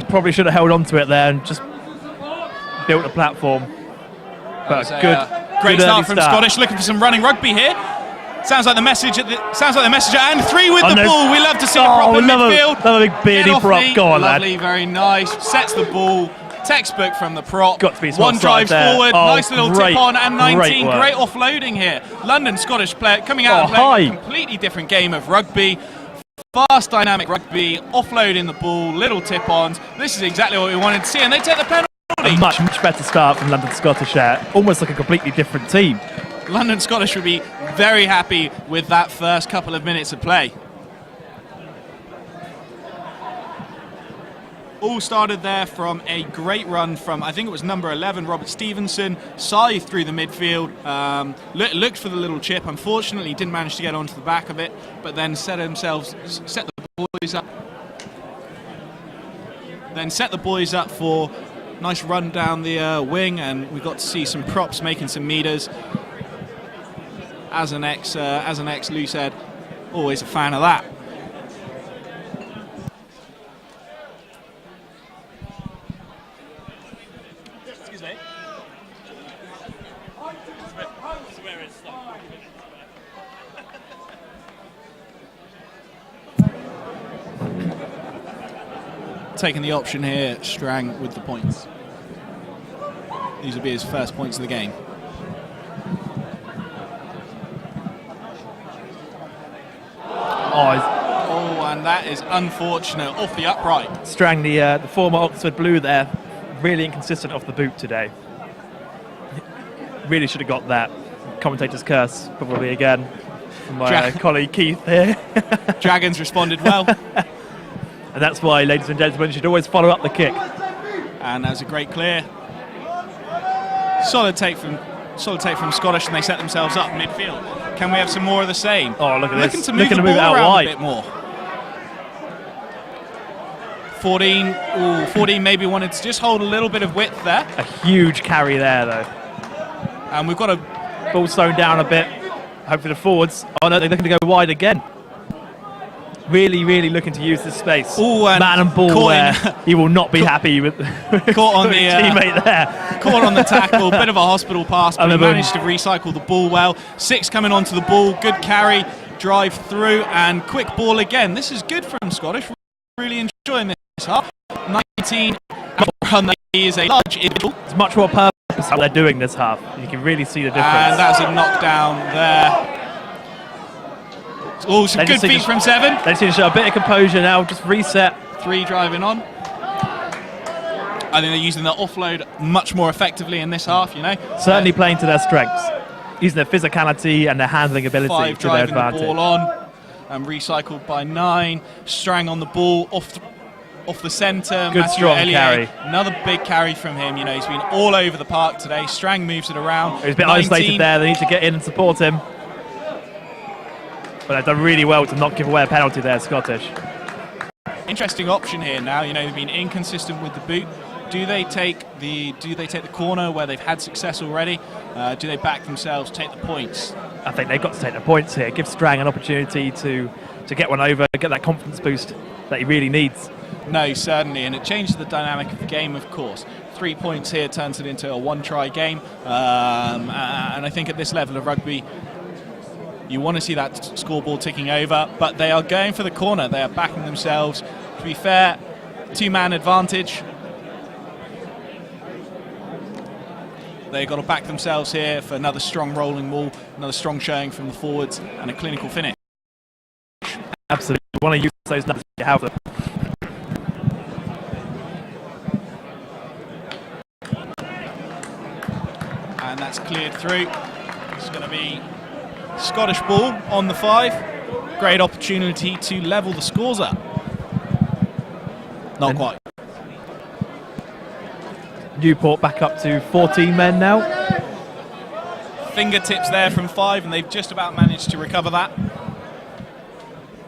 Probably should have held on to it there and just built a platform. But great start from Scottish, looking for some running rugby here. Sounds like the message at and 3 with the ball. We love to see a proper midfield. Another big beardy prop. Go on, lovely, lad. very nice. Sets the ball. Textbook from the prop. Got to be one drives forward. Nice little tip on and 19. Great offloading here. London Scottish player coming out and playing a completely different game of rugby. Fast, dynamic rugby, offloading the ball, little tip-ons. This is exactly what we wanted to see, and they take the penalty. A much better start from London Scottish there. Almost like a completely different team. London Scottish would be very happy with that first couple of minutes of play. All started there from a great run from, I think it was number 11, Robert Stevenson, scythed through the midfield, looked for the little chip, unfortunately didn't manage to get onto the back of it, but then set the boys up for a nice run down the wing, and we got to see some props making some meters. As an ex Loosehead, always a fan of that. Taking the option here, Strang with the points. These will be his first points of the game. And that is unfortunate, off the upright. Strang, the former Oxford Blue there, really inconsistent off the boot today. Really should have got that. Commentator's curse, probably again, from my colleague Keith here. Dragons responded well. And that's why, ladies and gentlemen, you should always follow up the kick. And that was a great clear. Solid take from Scottish, and they set themselves up midfield. Can we have some more of the same? Oh, look at Looking this. to move the ball out around wide a bit more. 14 maybe wanted to just hold a little bit of width there. A huge carry there, though. And we've got a ball slowing down a bit. Hopefully the forwards. Oh no, they're looking to go wide again. Really, really looking to use this space. Man and ball there. He will not be happy with caught on the teammate there. Caught on the tackle, bit of a hospital pass, but he managed to recycle the ball well. 6 coming onto the ball, good carry, drive through, and quick ball again. This is good from Scottish. Really enjoying this half. 19 run is a large individual. It's much more purpose how they're doing this half. You can really see the difference. And that's a knockdown there. Oh, some good feet from 7. They seem to show a bit of composure now, just reset. 3 driving on. I think they're using the offload much more effectively in this half, you know. Certainly playing to their strengths. Using their physicality and their handling ability 5 to their advantage. The ball on and recycled by 9. Strang on the ball, off the centre. Good Matthew strong Elliott, carry. Another big carry from him. You know, he's been all over the park today. Strang moves it around. He's a bit isolated there. They need to get in and support him. But they've done really well to not give away a penalty there, Scottish. interesting option here now. You know, they've been inconsistent with the boot. Do they take the corner where they've had success already? Do they back themselves, take the points? I think they've got to take the points here. Give Strang an opportunity to get one over, get that confidence boost that he really needs. No, certainly, and it changes the dynamic of the game, of course. 3 points here turns it into a one-try game, and I think at this level of rugby, you want to see that scoreboard ticking over, but they are going for the corner. They are backing themselves. To be fair, two-man advantage. They've got to back themselves here for another strong rolling ball, another strong showing from the forwards, and a clinical finish. Absolutely. You want to use those numbers you have them. And that's cleared through. It's going to be Scottish ball on the 5. Great opportunity to level the scores up. Not quite. Newport back up to 14 men now. Fingertips there from 5, and they've just about managed to recover that.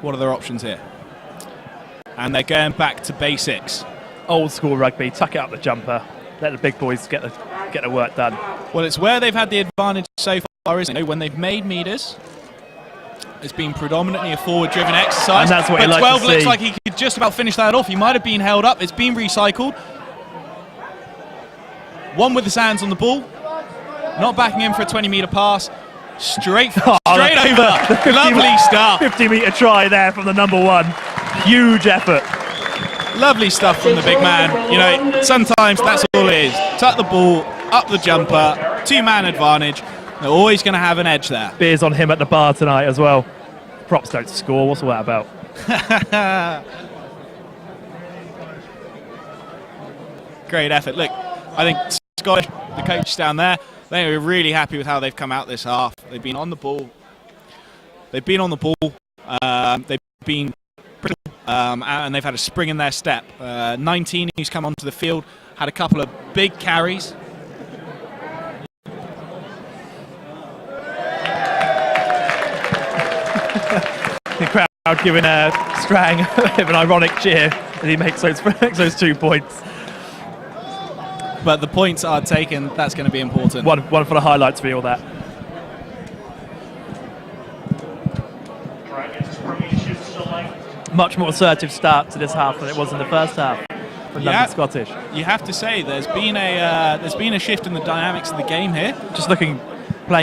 What are their options here? And they're going back to basics. Old school rugby, tuck it up the jumper, let the big boys get the work done. Well, it's where they've had the advantage so far, isn't it? When they've made meters, it's been predominantly a forward-driven exercise. And that's what but you like 12 to looks see. like he could just about finish that off. He might have been held up. It's been recycled. One with the sands on the ball. Not backing him for a 20-metre pass. Straight over. Lovely stuff. 50-metre try there from the number 1. Huge effort. Lovely stuff from the big man. You know, sometimes that's all it is. Tuck the ball, up the jumper, two-man advantage. They're always going to have an edge there. Beers on him at the bar tonight as well. Props don't score. What's all that about? Great effort. Look, I think Scottish, the coach down there, they were really happy with how they've come out this half. They've been on the ball. They've been on the ball. They've been brittle, and they've had a spring in their step. 19, who's come onto the field, had a couple of big carries. The crowd giving Strang a bit of an ironic cheer as he makes those 2 points. But the points are taken. That's going to be important. One for the highlights reel, that. Dragons Premiership select. Much more assertive start to this half than it was in the first half for London Scottish. You have to say there's been a shift in the dynamics of the game here. Just playing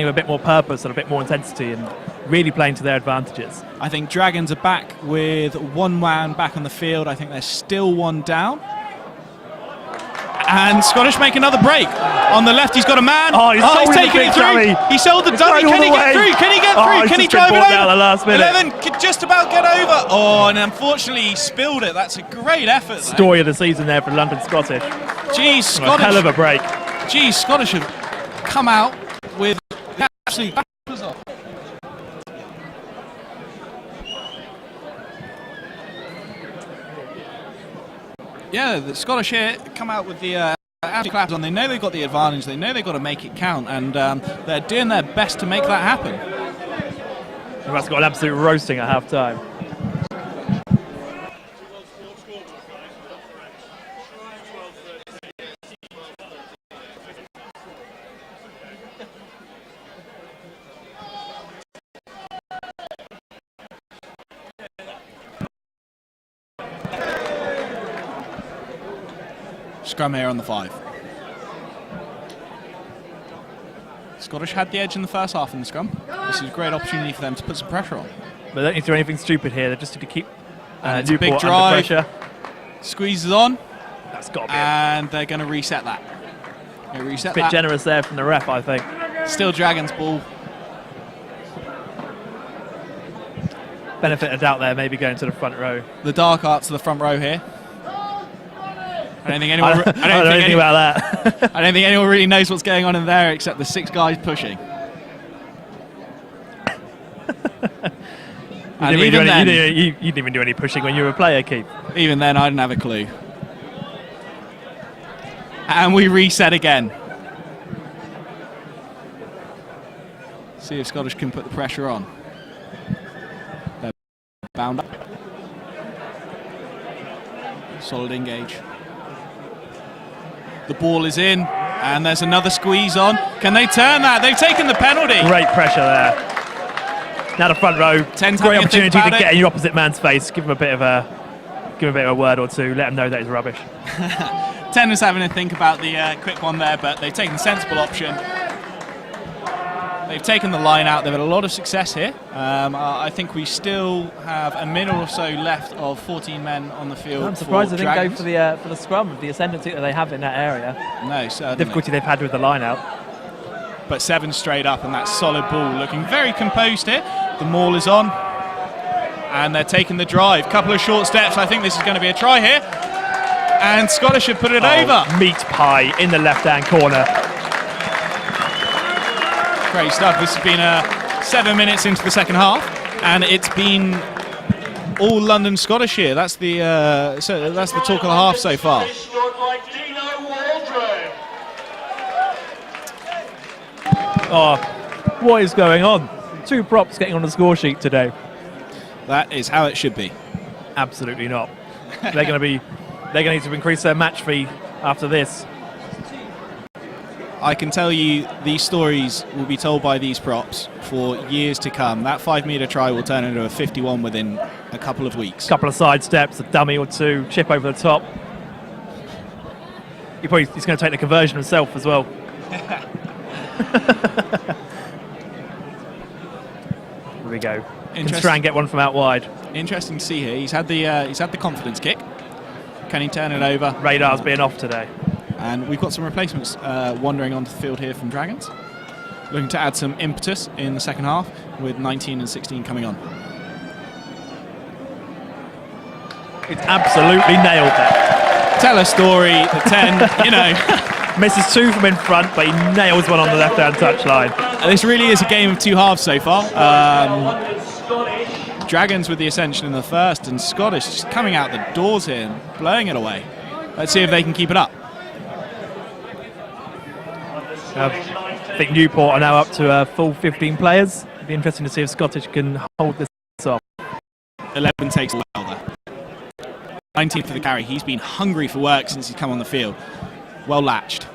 with a bit more purpose and a bit more intensity and really playing to their advantages. I think Dragons are back with one man back on the field. I think there's still one down. And Scottish make another break. On the left, he's got a man. Oh, he's taking it through. dummy. He sold the dummy. going Can he all the get way. through? Can he get Oh, through? he's Can he just been drive it brought over? down at the last minute. 11 could just about get over. Oh, and unfortunately, he spilled it. That's a great effort. Though. Story of the season there for London Scottish. Geez, A Scottish. hell of a break. Geez, Scottish have come out with absolute backers off. Yeah, the Scottish here come out with the absolute claps on. They know they've got the advantage. They know they've got to make it count, and they're doing their best to make that happen. And that's got an absolute roasting at half time. Scrum here on the 5. Scottish had the edge in the first half in the scrum. This is a great opportunity for them to put some pressure on. They don't need to do anything stupid here. They just need to keep And it's a big Newport drive. under pressure. Squeezes on, That's got to be and they're going to reset that. They reset a bit that. generous there from the ref, I think. Still Dragons ball. Benefit of doubt there, maybe going to the front row. The dark arts to the front row here. I don't think anyone. I don't know anything about that. I don't think anyone really knows what's going on in there except the 6 guys pushing. And you even then, didn't even do any pushing when you were a player, Keith. even then, I didn't have a clue. And we reset again. See if Scottish can put the pressure on. They're bound up. Solid engage. The ball is in, and there's another squeeze on. Can they turn that? They've taken the penalty. Great pressure there. Now the front row, Ten's great having a think opportunity to about get it. in your opposite man's face. Give him a bit of a word or two. Let him know that he's rubbish. 10 is having to think about the quick one there, but they've taken the sensible option. They've taken the line out. They've had a lot of success here. I think we still have a minute or so left of 14 men on the field. I'm surprised for they didn't go Dragons. for the scrum, the ascendancy that they have in that area. No, certainly. Difficulty they've had with the line out. But 7 straight up, and that solid ball looking very composed here. The maul is on, and they're taking the drive. Couple of short steps. I think this is going to be a try here. And Scottish have put it over. Meat pie in the left-hand corner. Great stuff. This has been 7 minutes into the second half, and it's been all London Scottish here. That's the that's the talk of the half so far. Look like Dino Waldron. Oh, what is going on? 2 props getting on the score sheet today. That is how it should be. Absolutely not. They're going to need to increase their match fee after this. I can tell you these stories will be told by these props for years to come. That 5-metre try will turn into a 51 within a couple of weeks. Couple of side steps, a dummy or two, chip over the top. He's going to take the conversion himself as well. Here we go. Can Strang get one from out wide? Interesting to see here. He's had the confidence kick. Can he turn it over? Radar's being off today. And we've got some replacements wandering onto the field here from Dragons. Looking to add some impetus in the second half with 19 and 16 coming on. It's absolutely nailed it. Tell a story, the 10, you know. Misses 2 from in front, but he nails one on the left-hand touchline. This really is a game of 2 halves so far. London Scottish. Dragons with the ascension in the first, and Scottish just coming out the doors here and blowing it away. Let's see if they can keep it up. I think Newport are now up to a full 15 players. It'd be interesting to see if Scottish can hold this off. 11 takes well there. 19 for the carry. He's been hungry for work since he's come on the field. Well latched.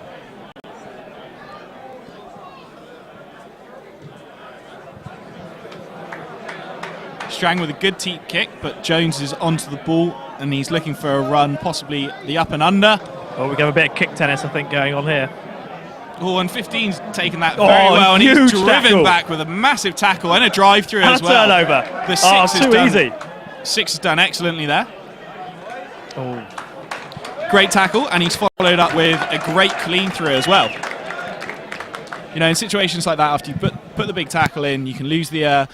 Strang with a good teep kick, but Jones is onto the ball and he's looking for a run, possibly the up and under. Oh, we have a bit of kick tennis, I think, going on here. Oh, and 15's taken that very well, and he's huge driven tackle. back with a massive tackle and a drive through as And a well. turnover. The 6 is too done. easy. 6 has done excellently there. Oh, Great tackle, and he's followed up with a great clean through as well. You know, in situations like that, after you put the big tackle in, you can lose the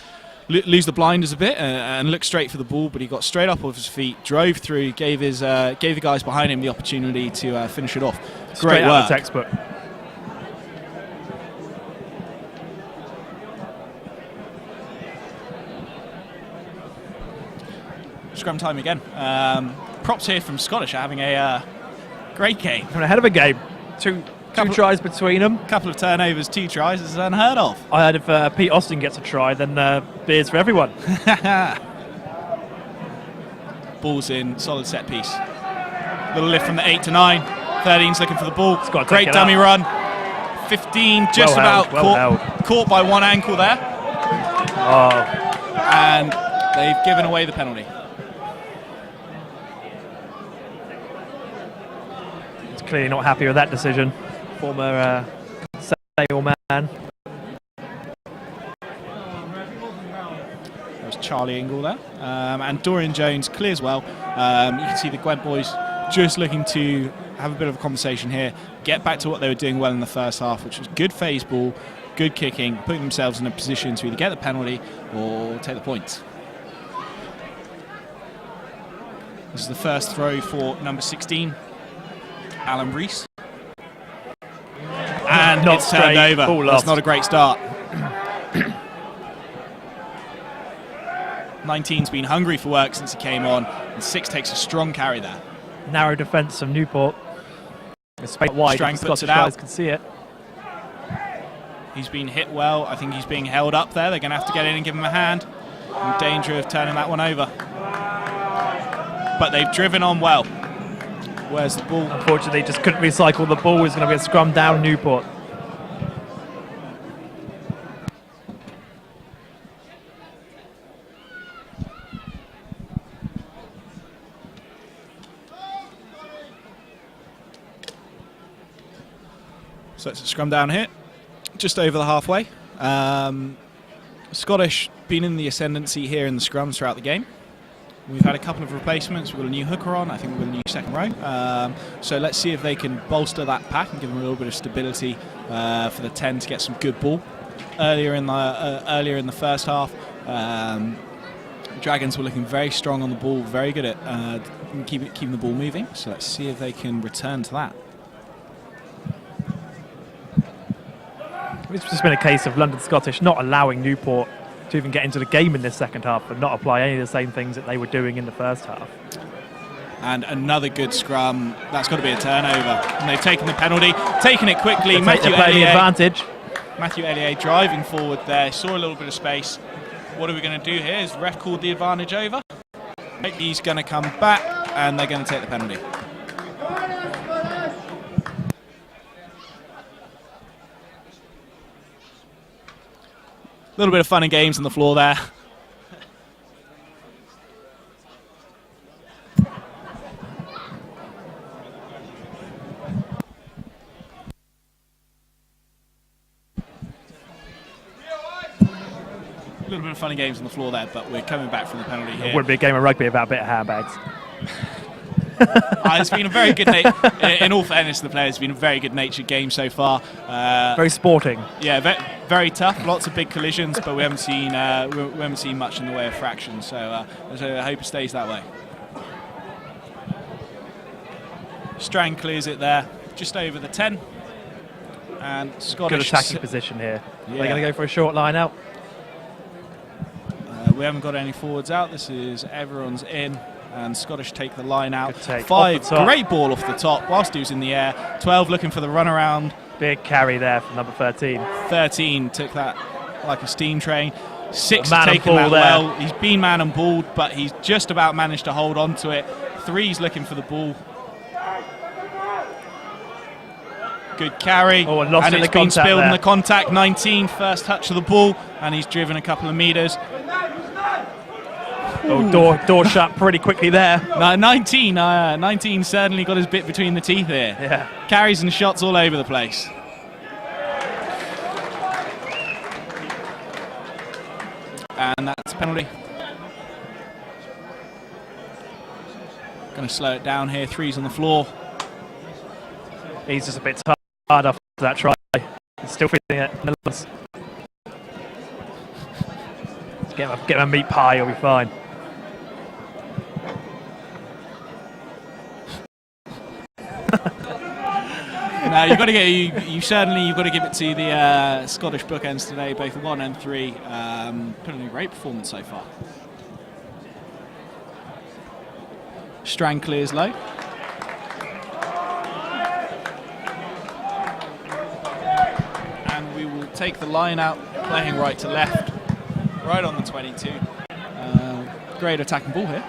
blinders a bit and look straight for the ball. But he got straight up off his feet, drove through, gave the guys behind him the opportunity to finish it off. straight Great out work. of the textbook. Scrum time again. Props here from Scottish are having a great game. Having a hell of a game. Two tries between them. Couple of turnovers, 2 tries is unheard of. I heard if Pete Austin gets a try, then beers for everyone. Ball's in, solid set piece. Little lift from the 8 to 9. 13's looking for the ball. gotta take Great it dummy up. run. 15 just Well about held. caught by one ankle there. Oh, And they've given away the penalty. he's clearly not happy with that decision. Former Sale man. That was Charlie Ingle there. And Dorian Jones clears well. You can see the Gwent boys just looking to have a bit of a conversation here, get back to what they were doing well in the first half, which was good phase ball, good kicking, putting themselves in a position to either get the penalty or take the points. This is the first throw for number 16, Alan Rees. And Not it's turned straight, over. ball That's lost. not a great start. 19's been hungry for work since he came on, and 6 takes a strong carry there. Narrow defence from Newport. It's space wide. Strang The puts Scottish it out. guys can see it. He's been hit well. I think he's being held up there. They're going to have to get in and give him a hand. In danger of turning that one over. But they've driven on well. Where's the ball? Unfortunately, just couldn't recycle the ball. It's going to be a scrum down Newport. So it's a scrum down here, just over the halfway. Scottish been in the ascendancy here in the scrums throughout the game. We've had a couple of replacements. We've got a new hooker on. I think we've got a new second row. So let's see if they can bolster that pack and give them a little bit of stability for the 10 to get some good ball. Earlier in the first half, Dragons were looking very strong on the ball, very good at keeping the ball moving. So let's see if they can return to that. It's just been a case of London Scottish not allowing Newport to even get into the game in this second half and not apply any of the same things that they were doing in the first half. And another good scrum. That's got to be a turnover. And they've taken the penalty, taken it quickly. They're playing the advantage. Matthew Ellier driving forward there, saw a little bit of space. What are we going to do here? Is the ref called the advantage over? He's going to come back and they're going to take the penalty. A little bit of fun and games on the floor there. A little bit of fun and games on the floor there, but we're coming back from the penalty here. It wouldn't be a game of rugby about a bit of handbags. It's been a very good in all fairness to the players, it's been a very good natured game so far. Very sporting. Yeah, very tough, lots of big collisions, but we haven't seen much in the way of fractions, so I hope it stays that way. Strang clears it there, just over the 10. And Scottish... Good attacking position here. Yeah. They're going to go for a short line out. We haven't got any forwards out, everyone's in. And Scottish take the line out. 5, great ball off the top whilst he was in the air. 12 looking for the runaround. Big carry there from number 13. 13 took that like a steam train. 6 man taken and that ball there. well. He's been man and balled, but he's just about managed to hold on to it. 3's looking for the ball. Good carry. Oh, and lost and in it's the been contact spilled in there. the contact. 19, first touch of the ball, and he's driven a couple of metres. Oh, door shut pretty quickly there. No, 19 certainly got his bit between the teeth here. Yeah. Carries and shots all over the place. And that's a penalty. Going to slow it down here. 3's on the floor. He's just a bit tired after that try. He's still feeling it. Let's get him a meat pie, he'll be fine. No, you've got to you've got to give it to the Scottish bookends today, both 1 and 3. Put in a great performance so far. Strang clears low. And we will take the line out, playing right to left, right on the 22. Great attacking ball here.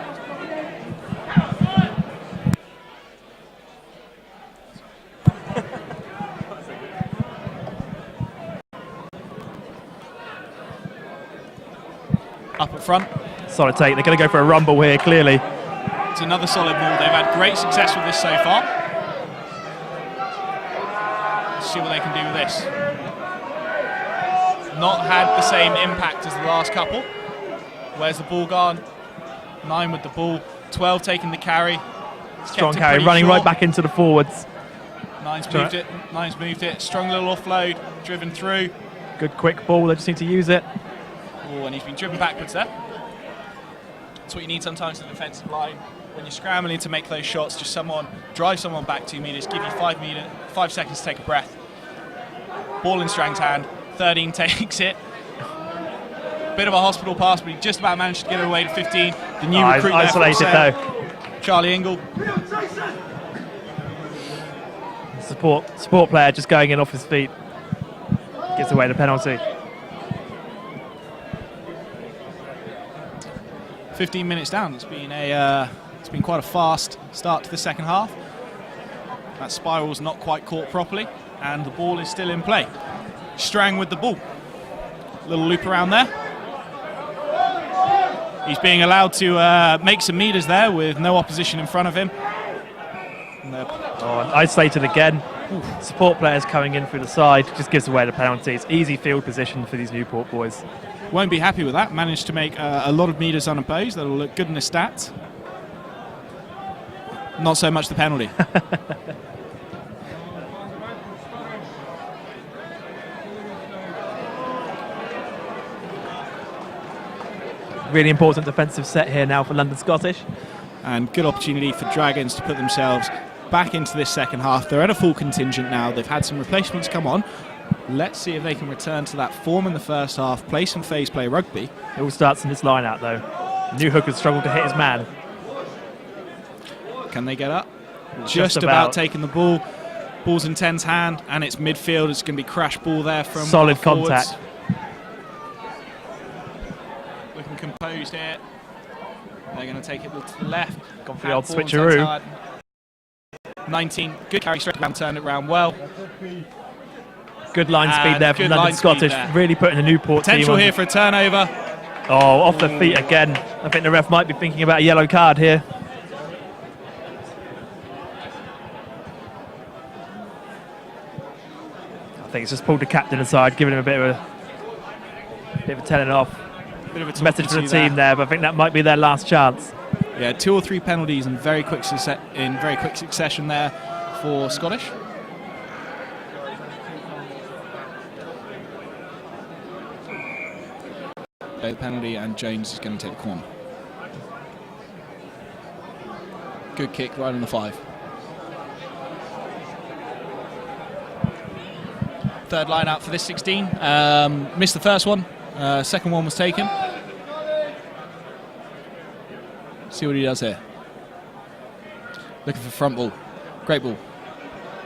Up at front. Solid take. They're going to go for a rumble here, clearly. It's another solid ball. They've had great success with this so far. Let's see what they can do with this. Not had the same impact as the last couple. Where's the ball gone? 9 with the ball. 12 taking the carry. Strong carry, running right back into the forwards. 9's moved it. 9's moved it. Strong little offload, driven through. Good quick ball. They just need to use it. Oh, and he's been driven backwards there. That's what you need sometimes in the defensive line. When you're scrambling to make those shots, just drive someone back 2 metres, give you 5 seconds to take a breath. Ball in Strang's hand, 13 takes it. Bit of a hospital pass, but he just about managed to get it away to 15. The new recruit isolated there though. Charlie Ingle. Support player just going in off his feet. Gives away the penalty. 15 minutes down. It's been quite a fast start to the second half. That spiral's not quite caught properly, and the ball is still in play. Strang with the ball. Little loop around there. He's being allowed to make some meters there with no opposition in front of him. Isolated again. Support players coming in through the side, just gives away the penalty. It's easy field position for these Newport boys. Won't be happy with that. Managed to make a lot of meters unopposed. That'll look good in the stats. Not so much the penalty. Really important defensive set here now for London Scottish. And good opportunity for Dragons to put themselves back into this second half. They're at a full contingent now. They've had some replacements come on. Let's see if they can return to that form in the first half, play some phase play rugby. It all starts in this line out though. New Hooker's struggled to hit his man. Can they get up? Just about taking the ball. Ball's in Ten's hand, and it's midfield. It's going to be crash ball there from solid forwards. Contact. Looking composed here. They're going to take it to the left. Gone for the old switcheroo. 19, good carry straight around, turned it around well. Good line speed there from London Scottish, really putting the Newport team on. Potential here for a turnover. Oh, off the feet again. I think the ref might be thinking about a yellow card here. I think it's just pulled the captain aside, giving him a bit of a telling off. Bit of a message for the team there, but I think that might be their last chance. Yeah, 2 or 3 penalties in very quick succession there for Scottish. The penalty, and Jones is going to take the corner. Good kick right on the 5. Third line out for this 16. Missed the first one. Second one was taken. See what he does here. Looking for front ball. Great ball.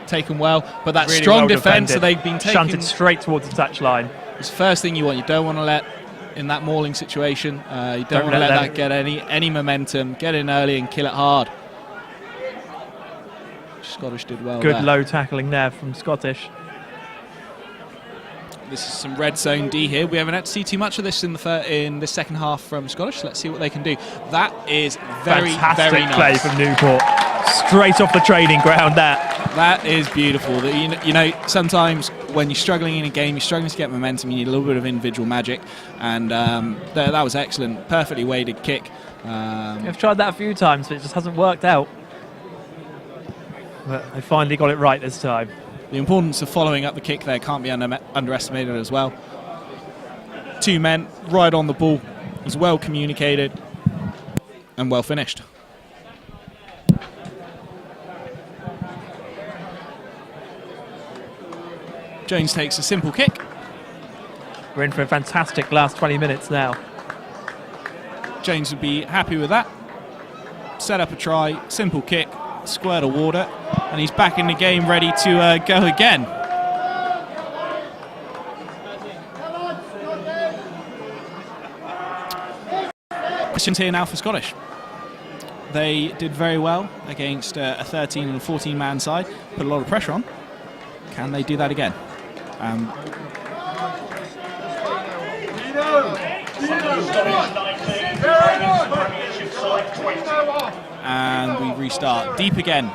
Taken well, but that really strong defence, so they've been taken. Shunted straight towards the touchline. It's the first thing you want. You don't want to let, in that mauling situation, you don't want to let that get any momentum. Get in early and kill it hard. Scottish did well. Good there. Low tackling there from Scottish. This is some red zone D here. We haven't had to see too much of this in the second half from Scottish. Let's see what they can do. That is very, fantastic very nice play from Newport. Straight off the training ground. That is beautiful. You know, sometimes when you're struggling in a game, you're struggling to get momentum, you need a little bit of individual magic. And that was excellent. Perfectly weighted kick. I've tried that a few times, but it just hasn't worked out. But they finally got it right this time. The importance of following up the kick there can't be underestimated as well. 2 men right on the ball. It was well communicated and well finished. Jones takes a simple kick. We're in for a fantastic last 20 minutes now. Jones would be happy with that. Set up a try, simple kick, squirt of water, and he's back in the game ready to go again. Questions here now for Scottish. They did very well against a 13 and 14 man side, put a lot of pressure on. Can they do that again? And we restart deep again.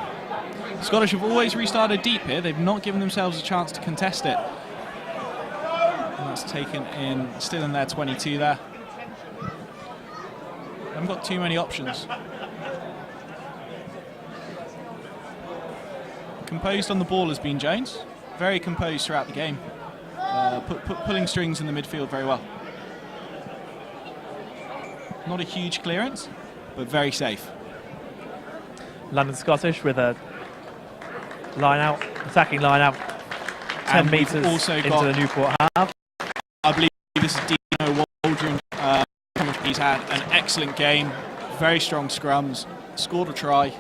Scottish have always restarted deep here. They've not given themselves a chance to contest it. And that's taken in, still in their 22 there. Haven't got too many options. Composed on the ball has been Jones. Very composed throughout the game. Pulling strings in the midfield very well. Not a huge clearance, but very safe. London Scottish with a attacking line out, 10 metres also into the Newport half. I believe this is Dino Waldron. He's had an excellent game, very strong scrums, scored a try.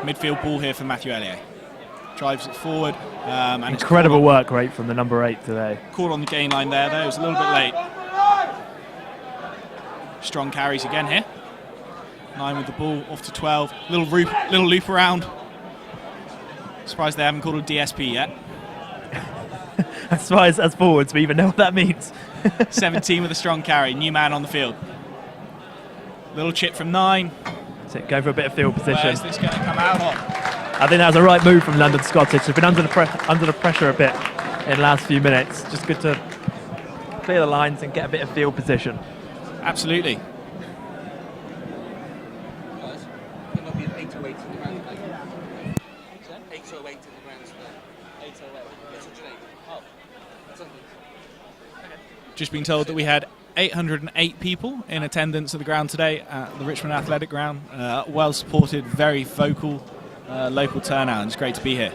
Midfield ball here for Matthew Elliott. Drives it forward. And incredible work rate from the number 8 today. Caught on the gain line there, though. It was a little bit late. Strong carries again here. 9 with the ball, off to 12. Little loop around. Surprised they haven't called a DSP yet. As far as forwards, we even know what that means. 17 with a strong carry, new man on the field. Little chip from 9. That's it, go for a bit of field position. Where's this going to come out of? I think that was a right move from London Scottish. They've been under the pressure a bit in the last few minutes. Just good to clear the lines and get a bit of field position. Absolutely. Just been told that we had 808 people in attendance at the ground today at the Richmond Athletic Ground. Well supported, very vocal local turnout, and it's great to be here.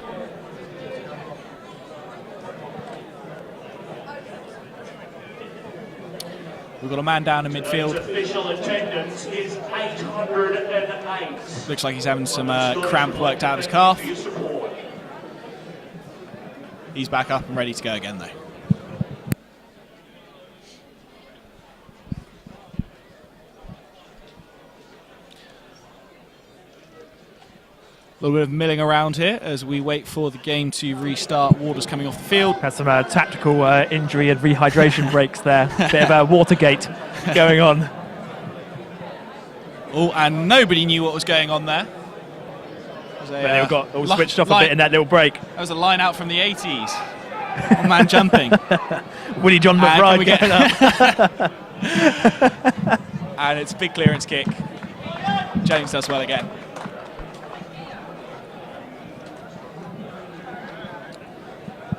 We've got a man down in midfield. Official attendance is 808. Looks like he's having some cramp worked out of his calf. He's back up and ready to go again, though. A little bit of milling around here as we wait for the game to restart. Waters coming off the field. Had some tactical injury and rehydration breaks there. Bit of a Watergate going on. Oh, and nobody knew what was going on there. They all got all switched off a bit in that little break. That was a line out from the 80s. One man jumping. Willie John McBride getting up. And it's a big clearance kick. James does well again.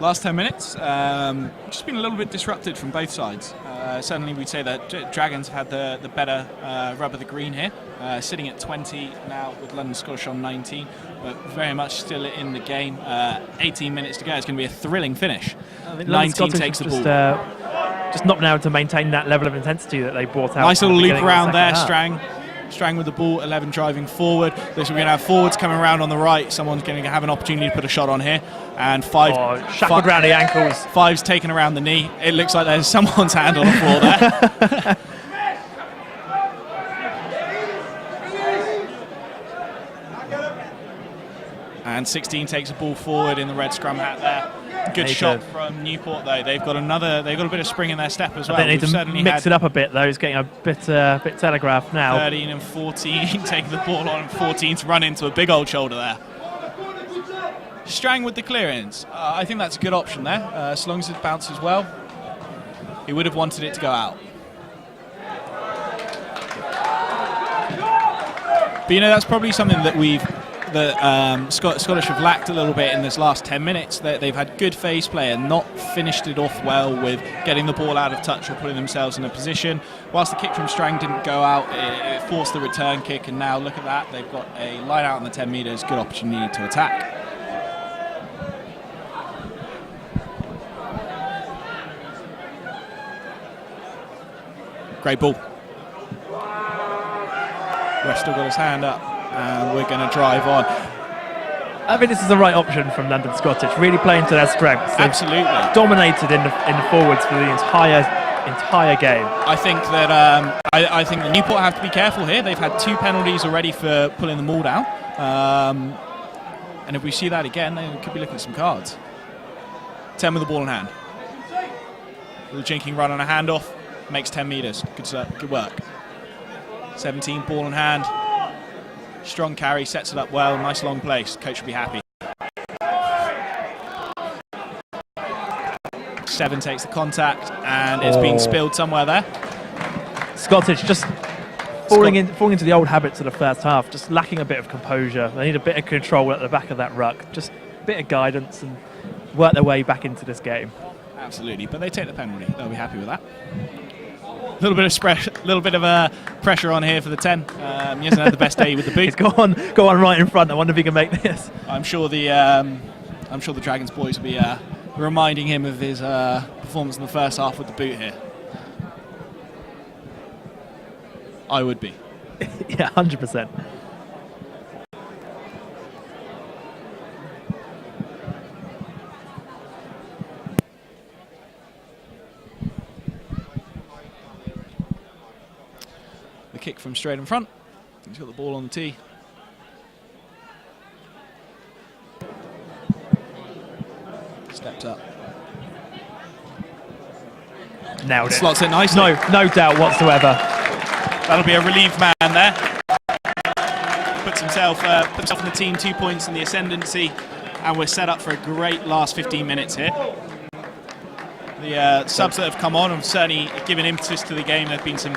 Last 10 minutes, just been a little bit disrupted from both sides. Certainly we'd say that Dragons have had the better rub of the green here, sitting at 20 now with London Scottish on 19, but very much still in the game. 18 minutes to go, it's going to be a thrilling finish. 19 takes the ball. Just not been able to maintain that level of intensity that they brought out. Nice little loop around there, Strang with the ball, 11 driving forward. We're going to have forwards coming around on the right. Someone's going to have an opportunity to put a shot on here. And shackled around the ankles. 5's taken around the knee. It looks like there's someone's hand on the floor there. And 16 takes a ball forward in the red scrum hat there. Good shot from Newport though. They've got a bit of spring in their step as well. They need to mix it up a bit though. It's getting a bit telegraphed now. 13 and 14 taking the ball on, and 14 to run into a big old shoulder there. Strang with the clearance. I think that's a good option there, as long as it bounces well. He would have wanted it to go out. But you know, that's probably something that Scottish have lacked a little bit in this last 10 minutes. They've had good phase play and not finished it off well with getting the ball out of touch or putting themselves in a position. Whilst the kick from Strang didn't go out, it forced the return kick, and now look at that, they've got a line out on the 10 metres, good opportunity to attack. Great ball. Ref still got his hand up, and we're going to drive on. I think this is the right option from London Scottish, really playing to their strengths. They've Absolutely dominated in the forwards for the entire game. I think that I think the Newport have to be careful here. They've had 2 penalties already for pulling the ball down, and if we see that again, then we could be looking at some cards. 10 with the ball in hand. Little jinking run on a handoff, makes 10 metres. Good work. 17 ball in hand. Strong carry, sets it up well, nice long place. Coach will be happy. 7 takes the contact, and it's been spilled somewhere there. Scottish just falling into the old habits of the first half, just lacking a bit of composure. They need a bit of control at the back of that ruck, just a bit of guidance, and work their way back into this game. Absolutely, but they take the penalty. They'll be happy with that. A little bit of pressure on here for the 10. He hasn't had the best day with the boot. He's go on right in front. I wonder if he can make this. I'm sure the Dragons boys will be reminding him of his performance in the first half with the boot here. I would be. Yeah, 100%. Kick from straight in front. He's got the ball on the tee. Steps up. Nailed it. Slots it nicely. No doubt whatsoever. That'll be a relief man there. Puts himself in the team 2 points in the ascendancy, and we're set up for a great last 15 minutes here. The subs that have come on have certainly given impetus to the game. There have been some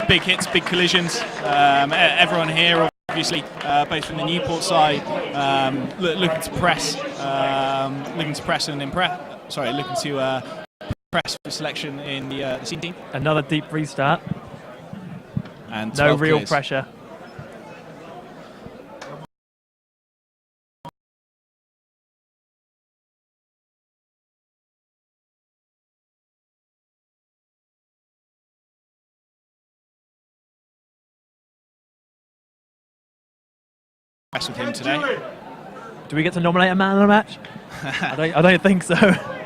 big hits, big collisions. Everyone here, obviously, both from the Newport side, looking to press and impress. Sorry, looking to press for selection in the C team. Another deep restart. And no real clears. pressure. With him today. Do we get to nominate a man of the match? I don't think so.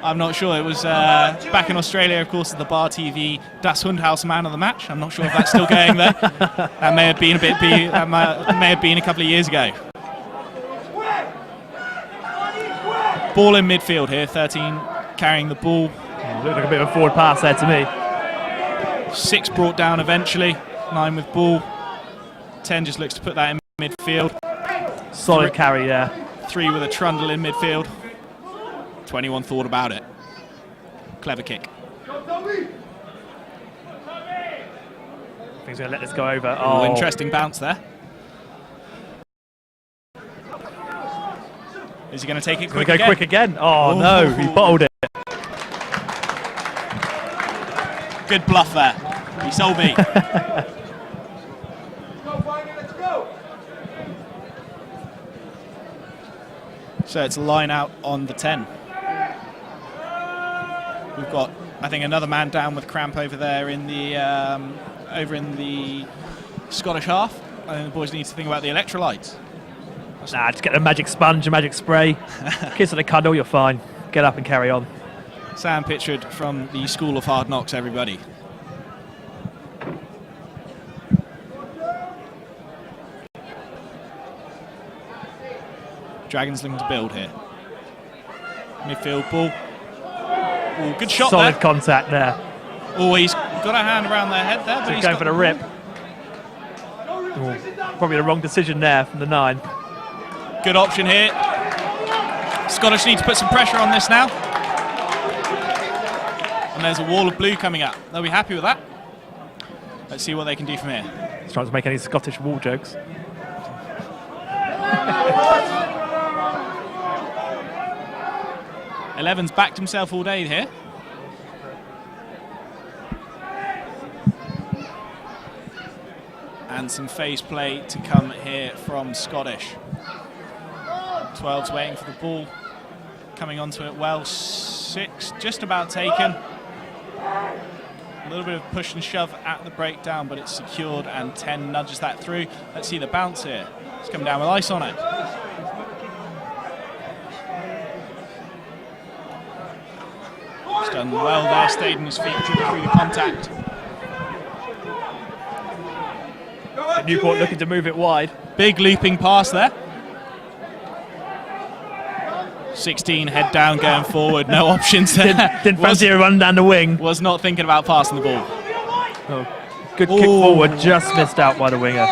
I'm not sure. It was back in Australia, of course, the Bar TV Das Hundhaus man of the match. I'm not sure if that's still going there. That may have been may have been a couple of years ago. Ball in midfield here. 13 carrying the ball. Looked like a bit of a forward pass there to me. 6 brought down eventually. 9 with ball. 10 just looks to put that in midfield. Solid carry there. 3 with a trundle in midfield. 21 thought about it. Clever kick. I think he's going to let this go over. Oh, interesting bounce there. Is he going to take it quick again? Quick again. Oh, no, he bottled it. Good bluff there. He sold me. So it's a line out on the 10. We've got, I think, another man down with cramp over there in the Scottish half. I think the boys need to think about the electrolytes. Nah, just get a magic sponge, a magic spray. Kiss and a cuddle, you're fine. Get up and carry on. Sam Pitchford from the School of Hard Knocks, everybody. Dragons looking to build here. Midfield ball. Ooh, good shot Solid there. contact there. Oh, he's got a hand around their head there. But he's going for the rip. Ooh, probably the wrong decision there from the 9. Good option here. Scottish need to put some pressure on this now. And there's a wall of blue coming up. They'll be happy with that. Let's see what they can do from here. He's trying to make any Scottish wall jokes. Eleven's backed himself all day here. And some phase play to come here from Scottish. 12's waiting for the ball. Coming onto it well. 6 just about taken. A little bit of push and shove at the breakdown, but it's secured, and 10 nudges that through. Let's see the bounce here. It's come down with ice on it. He's done well there, stayed on his feet through the contact. Newport looking to move it wide. Big looping pass there. 16 head down going forward, no options there. Didn't fancy a run down the wing. Was not thinking about passing the ball. Oh, good kick forward, just missed out by the winger.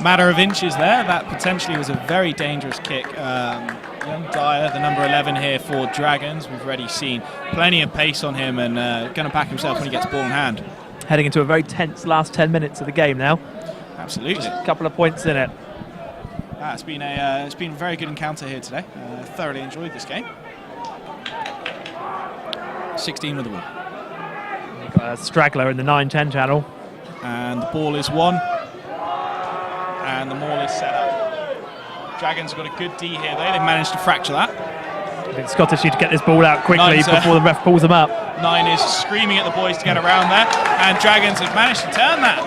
Matter of inches there. That potentially was a very dangerous kick. Young Dyer, the number 11 here for Dragons. We've already seen plenty of pace on him, and going to back himself when he gets the ball in hand. Heading into a very tense last 10 minutes of the game now. Absolutely. Just a couple of points in it. It's been a very good encounter here today. Thoroughly enjoyed this game. 16 with the win. You've got a straggler in the 9-10 channel. And the ball is won. And the maul is set up. Dragons have got a good D here, though. They've managed to fracture that. I think Scottish need to get this ball out quickly before the ref pulls them up. 9 is screaming at the boys to get around there. And Dragons have managed to turn that.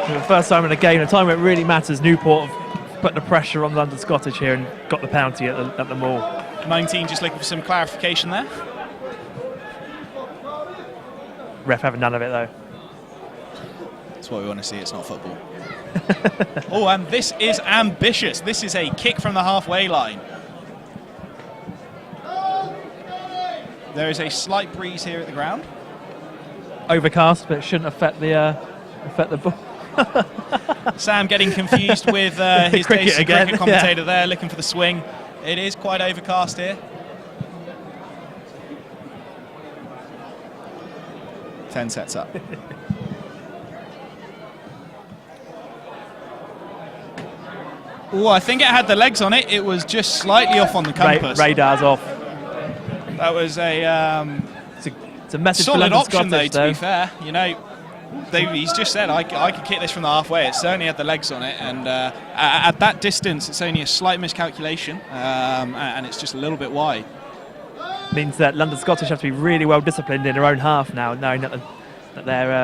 For the first time in the game, a time where it really matters, Newport have put the pressure on London Scottish here and got the penalty at the maul. 19 just looking for some clarification there. Ref having none of it though. That's what we want to see. It's not football. Oh, and this is ambitious. This is a kick from the halfway line. There is a slight breeze here at the ground. Overcast, but it shouldn't affect the ball. Sam getting confused with his Cricket again, cricket commentator there, looking for the swing. It is quite overcast here. 10 sets up. Oh, I think it had the legs on it. It was just slightly off on the compass. Radar's off. That was a It's a message for solid London option, Scottish, though, to be fair. You know, he's just said, I could kick this from the halfway. It certainly had the legs on it, and at that distance, it's only a slight miscalculation, and it's just a little bit wide. Means that London Scottish have to be really well disciplined in their own half now, knowing that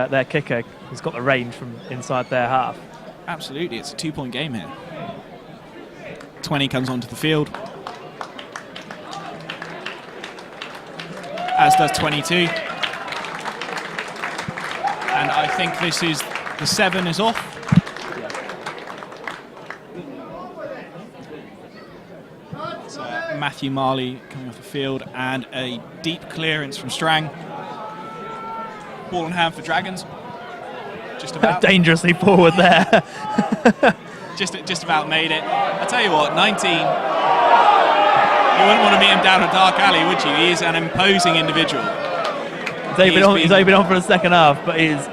their kicker has got the range from inside their half. Absolutely, it's a 2-point game here. 20 comes onto the field, as does 22. And I think this is the 7 is off. So Matthew Marley coming off the field, and a deep clearance from Strang. Ball in hand for Dragons. Just about. Dangerously forward there. just about made it. I tell you what, 19. You wouldn't want to meet him down a dark alley, would you? He is an imposing individual. He's only been on for the second half, but he's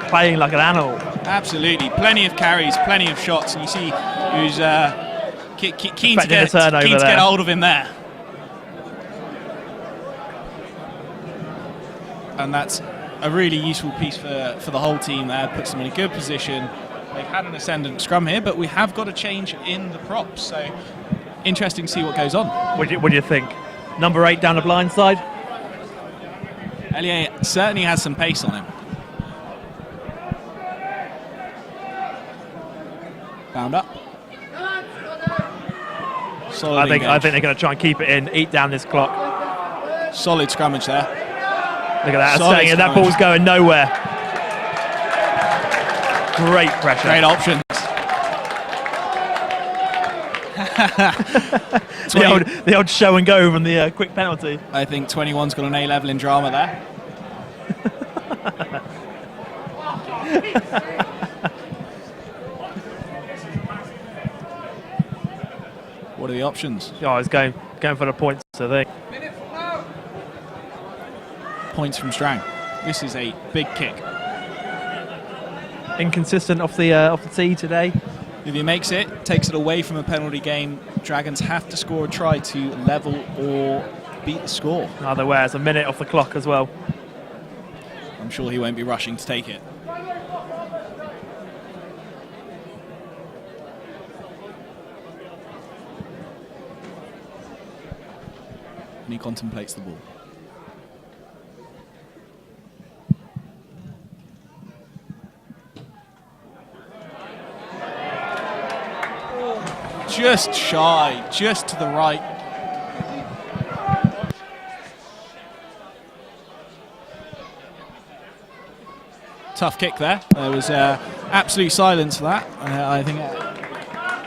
playing like an animal. Absolutely, plenty of carries, plenty of shots, and you see who's keen to get hold of him there. And that's a really useful piece for the whole team there. Puts them in a good position. They've had an ascendant scrum here, but we have got a change in the props, so interesting to see what goes on. What do you think? Number 8 down the blind side? Elliot certainly has some pace on him. Bound up. Solid I think engage. they're going to try and keep it in, eat down this clock. Solid scrummage there. Look at that, Solid that ball's going nowhere. Great pressure. Great options. the old show and go from the quick penalty. I think 21's got an A level in drama there. What are the options? Oh, he's going for the points, I think. Points from Strang. This is a big kick. Inconsistent off the tee today. If he makes it, takes it away from a penalty game, Dragons have to score a try to level or beat the score. Either way, it's a minute off the clock as well. I'm sure he won't be rushing to take it. And he contemplates the ball. Just shy, just to the right. Tough kick there. There was absolute silence for that. I think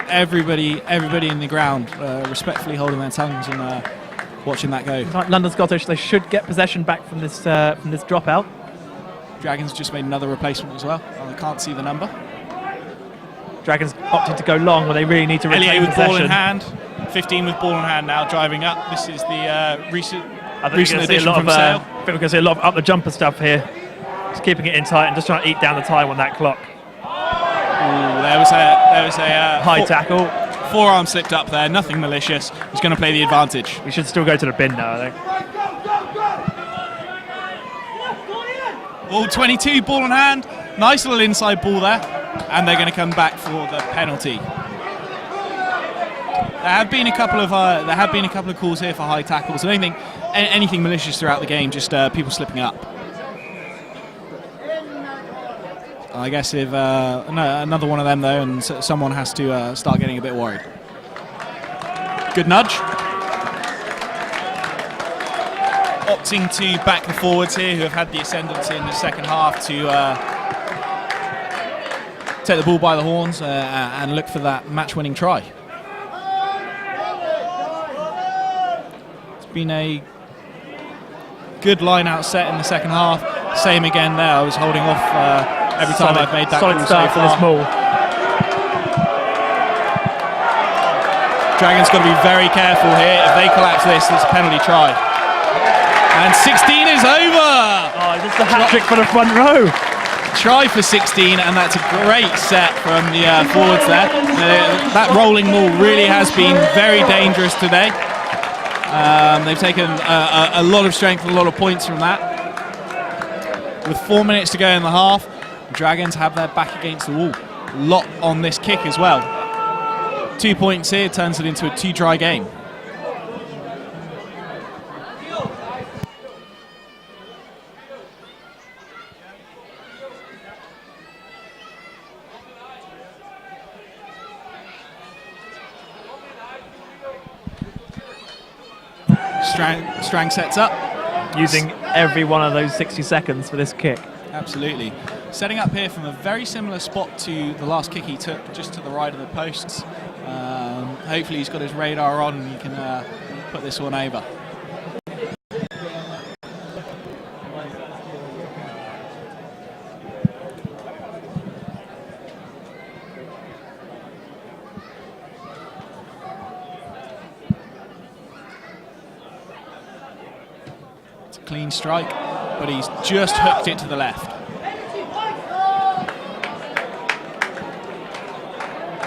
everybody in the ground respectfully holding their tongues and watching that go. Like London Scottish, they should get possession back from this dropout. Dragons just made another replacement as well. I can't see the number. Dragons opted to go long when they really need to retain Elliot with possession. ball in hand. 15 with ball in hand now, driving up. This is the recent addition from Sale. I think we're going to see a lot of up the jumper stuff here. Just keeping it in tight and just trying to eat down the time on that clock. Ooh, there was a high tackle. Forearm slipped up there, nothing malicious. He's going to play the advantage. We should still go to the bin now, I think. Oh, 22, ball in hand. Nice little inside ball there. And they're going to come back for the penalty. There have been a couple of calls here for high tackles. I don't think anything malicious throughout the game, just people slipping up. I guess if another one of them though, and someone has to start getting a bit worried. Good nudge. Opting to back the forwards here, who have had the ascendance in the second half, to take the bull by the horns and look for that match-winning try. It's been a good line-out set in the second half. Same again there. I was holding off every time I've made that solid call start so for this far. maul. Dragons got to be very careful here. If they collapse this, it's a penalty try. And 16 is over! Oh, this is a hat-trick for the front row. Try for 16, and that's a great set from the forwards there. That rolling maul really has been very dangerous today. They've taken a lot of strength, a lot of points from that. With 4 minutes to go in the half, the Dragons have their back against the wall. A lot on this kick as well. 2 points here turns it into a 2-try game. Strang sets up. Using every one of those 60 seconds for this kick. Absolutely. Setting up here from a very similar spot to the last kick he took, just to the right of the posts. Hopefully he's got his radar on and he can put this one over. It's a clean strike, but he's just hooked it to the left.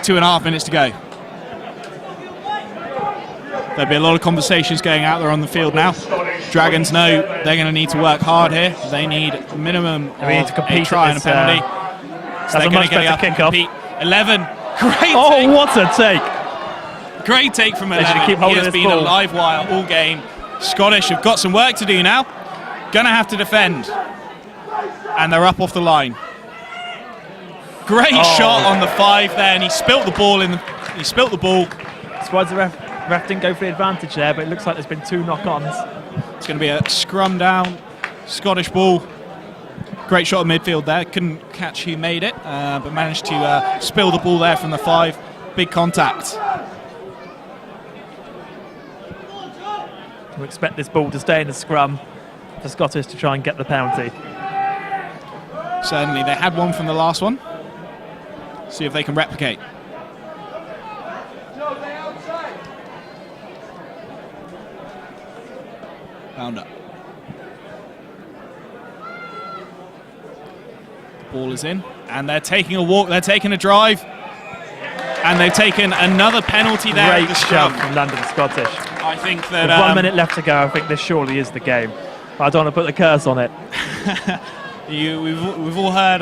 2.5 minutes to go. There'll be a lot of conversations going out there on the field now. Dragons know they're going to need to work hard here. They need a minimum of need to compete a try and a at this, penalty. So they're going to get up and compete. 11. Great take. What a take! Great take from 11. keep He holding has this been a ball. live wire all game. Scottish have got some work to do now. Going to have to defend. And they're up off the line. Great shot on the 5 there, and he spilt the ball Surprised the ref didn't go for the advantage there, but it looks like there's been 2 knock-ons. It's going to be a scrum down, Scottish ball. Great shot of midfield there. Couldn't catch who made it, but managed to spill the ball there from the 5. Big contact. We expect this ball to stay in the scrum for Scottish to try and get the penalty. Certainly, they had one from the last one. See if they can replicate. Bound up. The ball is in, and they're taking a walk, they're taking a drive, and they've taken another penalty there. Great at the scrum. shove from London Scottish. I think that With 1 minute left to go, I think this surely is the game. I don't want to put the curse on it. We've all heard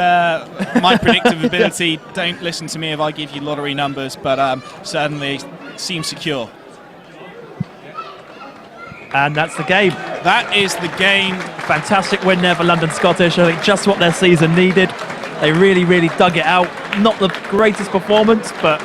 my predictive ability. Don't listen to me if I give you lottery numbers, but certainly seems secure. And that's the game. That is the game. Fantastic win there for London Scottish. I think just what their season needed. They really, really dug it out. Not the greatest performance, but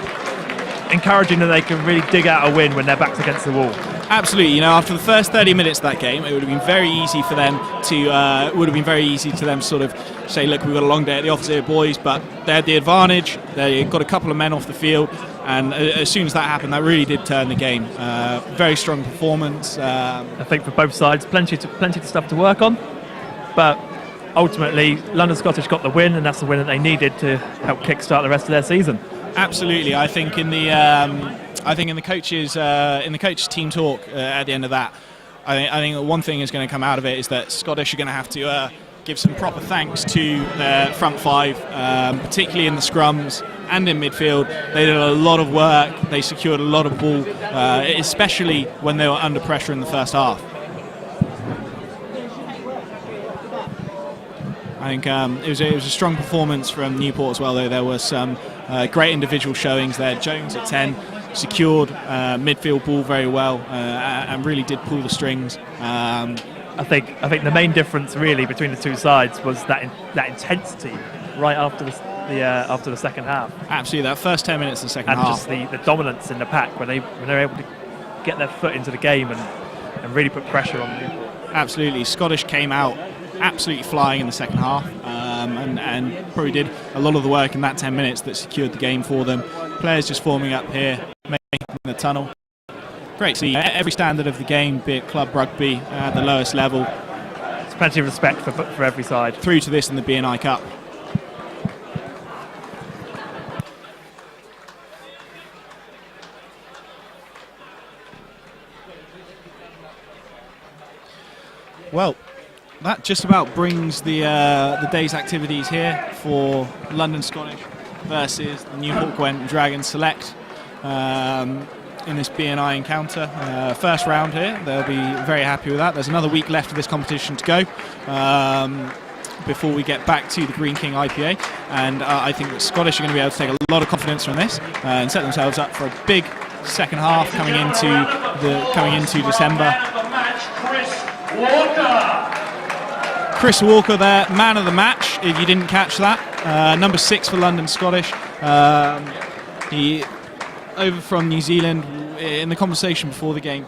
encouraging that they can really dig out a win when their back's against the wall. Absolutely. You know, after the first 30 minutes of that game, it would have been very easy for them to sort of say, look, we've got a long day at the office here, boys, but they had the advantage. They got a couple of men off the field, and as soon as that happened, that really did turn the game. Very strong performance. I think for both sides, plenty of stuff to work on, but ultimately, London Scottish got the win, and that's the win that they needed to help kickstart the rest of their season. Absolutely. I think in the coaches team talk at the end of that, I think one thing is going to come out of it is that Scottish are going to have to give some proper thanks to their front 5, particularly in the scrums and in midfield. They did a lot of work. They secured a lot of ball, especially when they were under pressure in the first half. I think it was a strong performance from Newport as well, though. There were some great individual showings there. Jones at 10 secured midfield ball very well and really did pull the strings. I think the main difference really between the two sides was that intensity right after the second half. Absolutely, that first 10 minutes of the second and half. And just the dominance in the pack when they're able to get their foot into the game and really put pressure on Newport. Absolutely, Scottish came out absolutely flying in the second half. and probably did a lot of the work in that 10 minutes that secured the game for them. Players just forming up here, making the tunnel. Great to see every standard of the game, be it club rugby at the lowest level. There's plenty of respect for every side. Through to this in the BNI Cup. Well, that just about brings the day's activities here for London Scottish versus the Newport Gwent Dragons Select in this BNI encounter. First round here, they'll be very happy with that. There's another week left of this competition to go before we get back to the Green King IPA, and I think that Scottish are going to be able to take a lot of confidence from this and set themselves up for a big second half coming into December. Chris Walker there, man of the match, if you didn't catch that. Number 6 for London Scottish. He over from New Zealand. In the conversation before the game,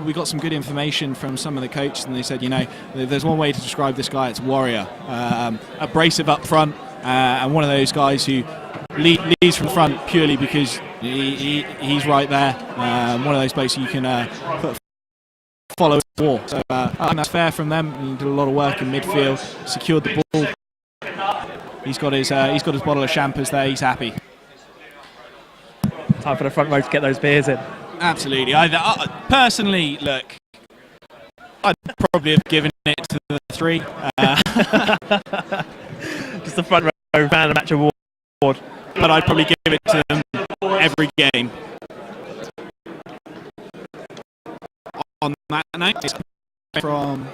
we got some good information from some of the coaches, and they said, you know, there's one way to describe this guy, it's warrior. Abrasive up front, and one of those guys who leads from the front purely because he's right there. One of those blokes you can follow war. So I think that's fair from them. He did a lot of work in midfield, secured the ball. He's got his bottle of champers there. He's happy. Time for the front row to get those beers in. Absolutely. I personally, look, I'd probably have given it to the 3. Just the front row man of the match award. But I'd probably give it to them every game. On that note, it's from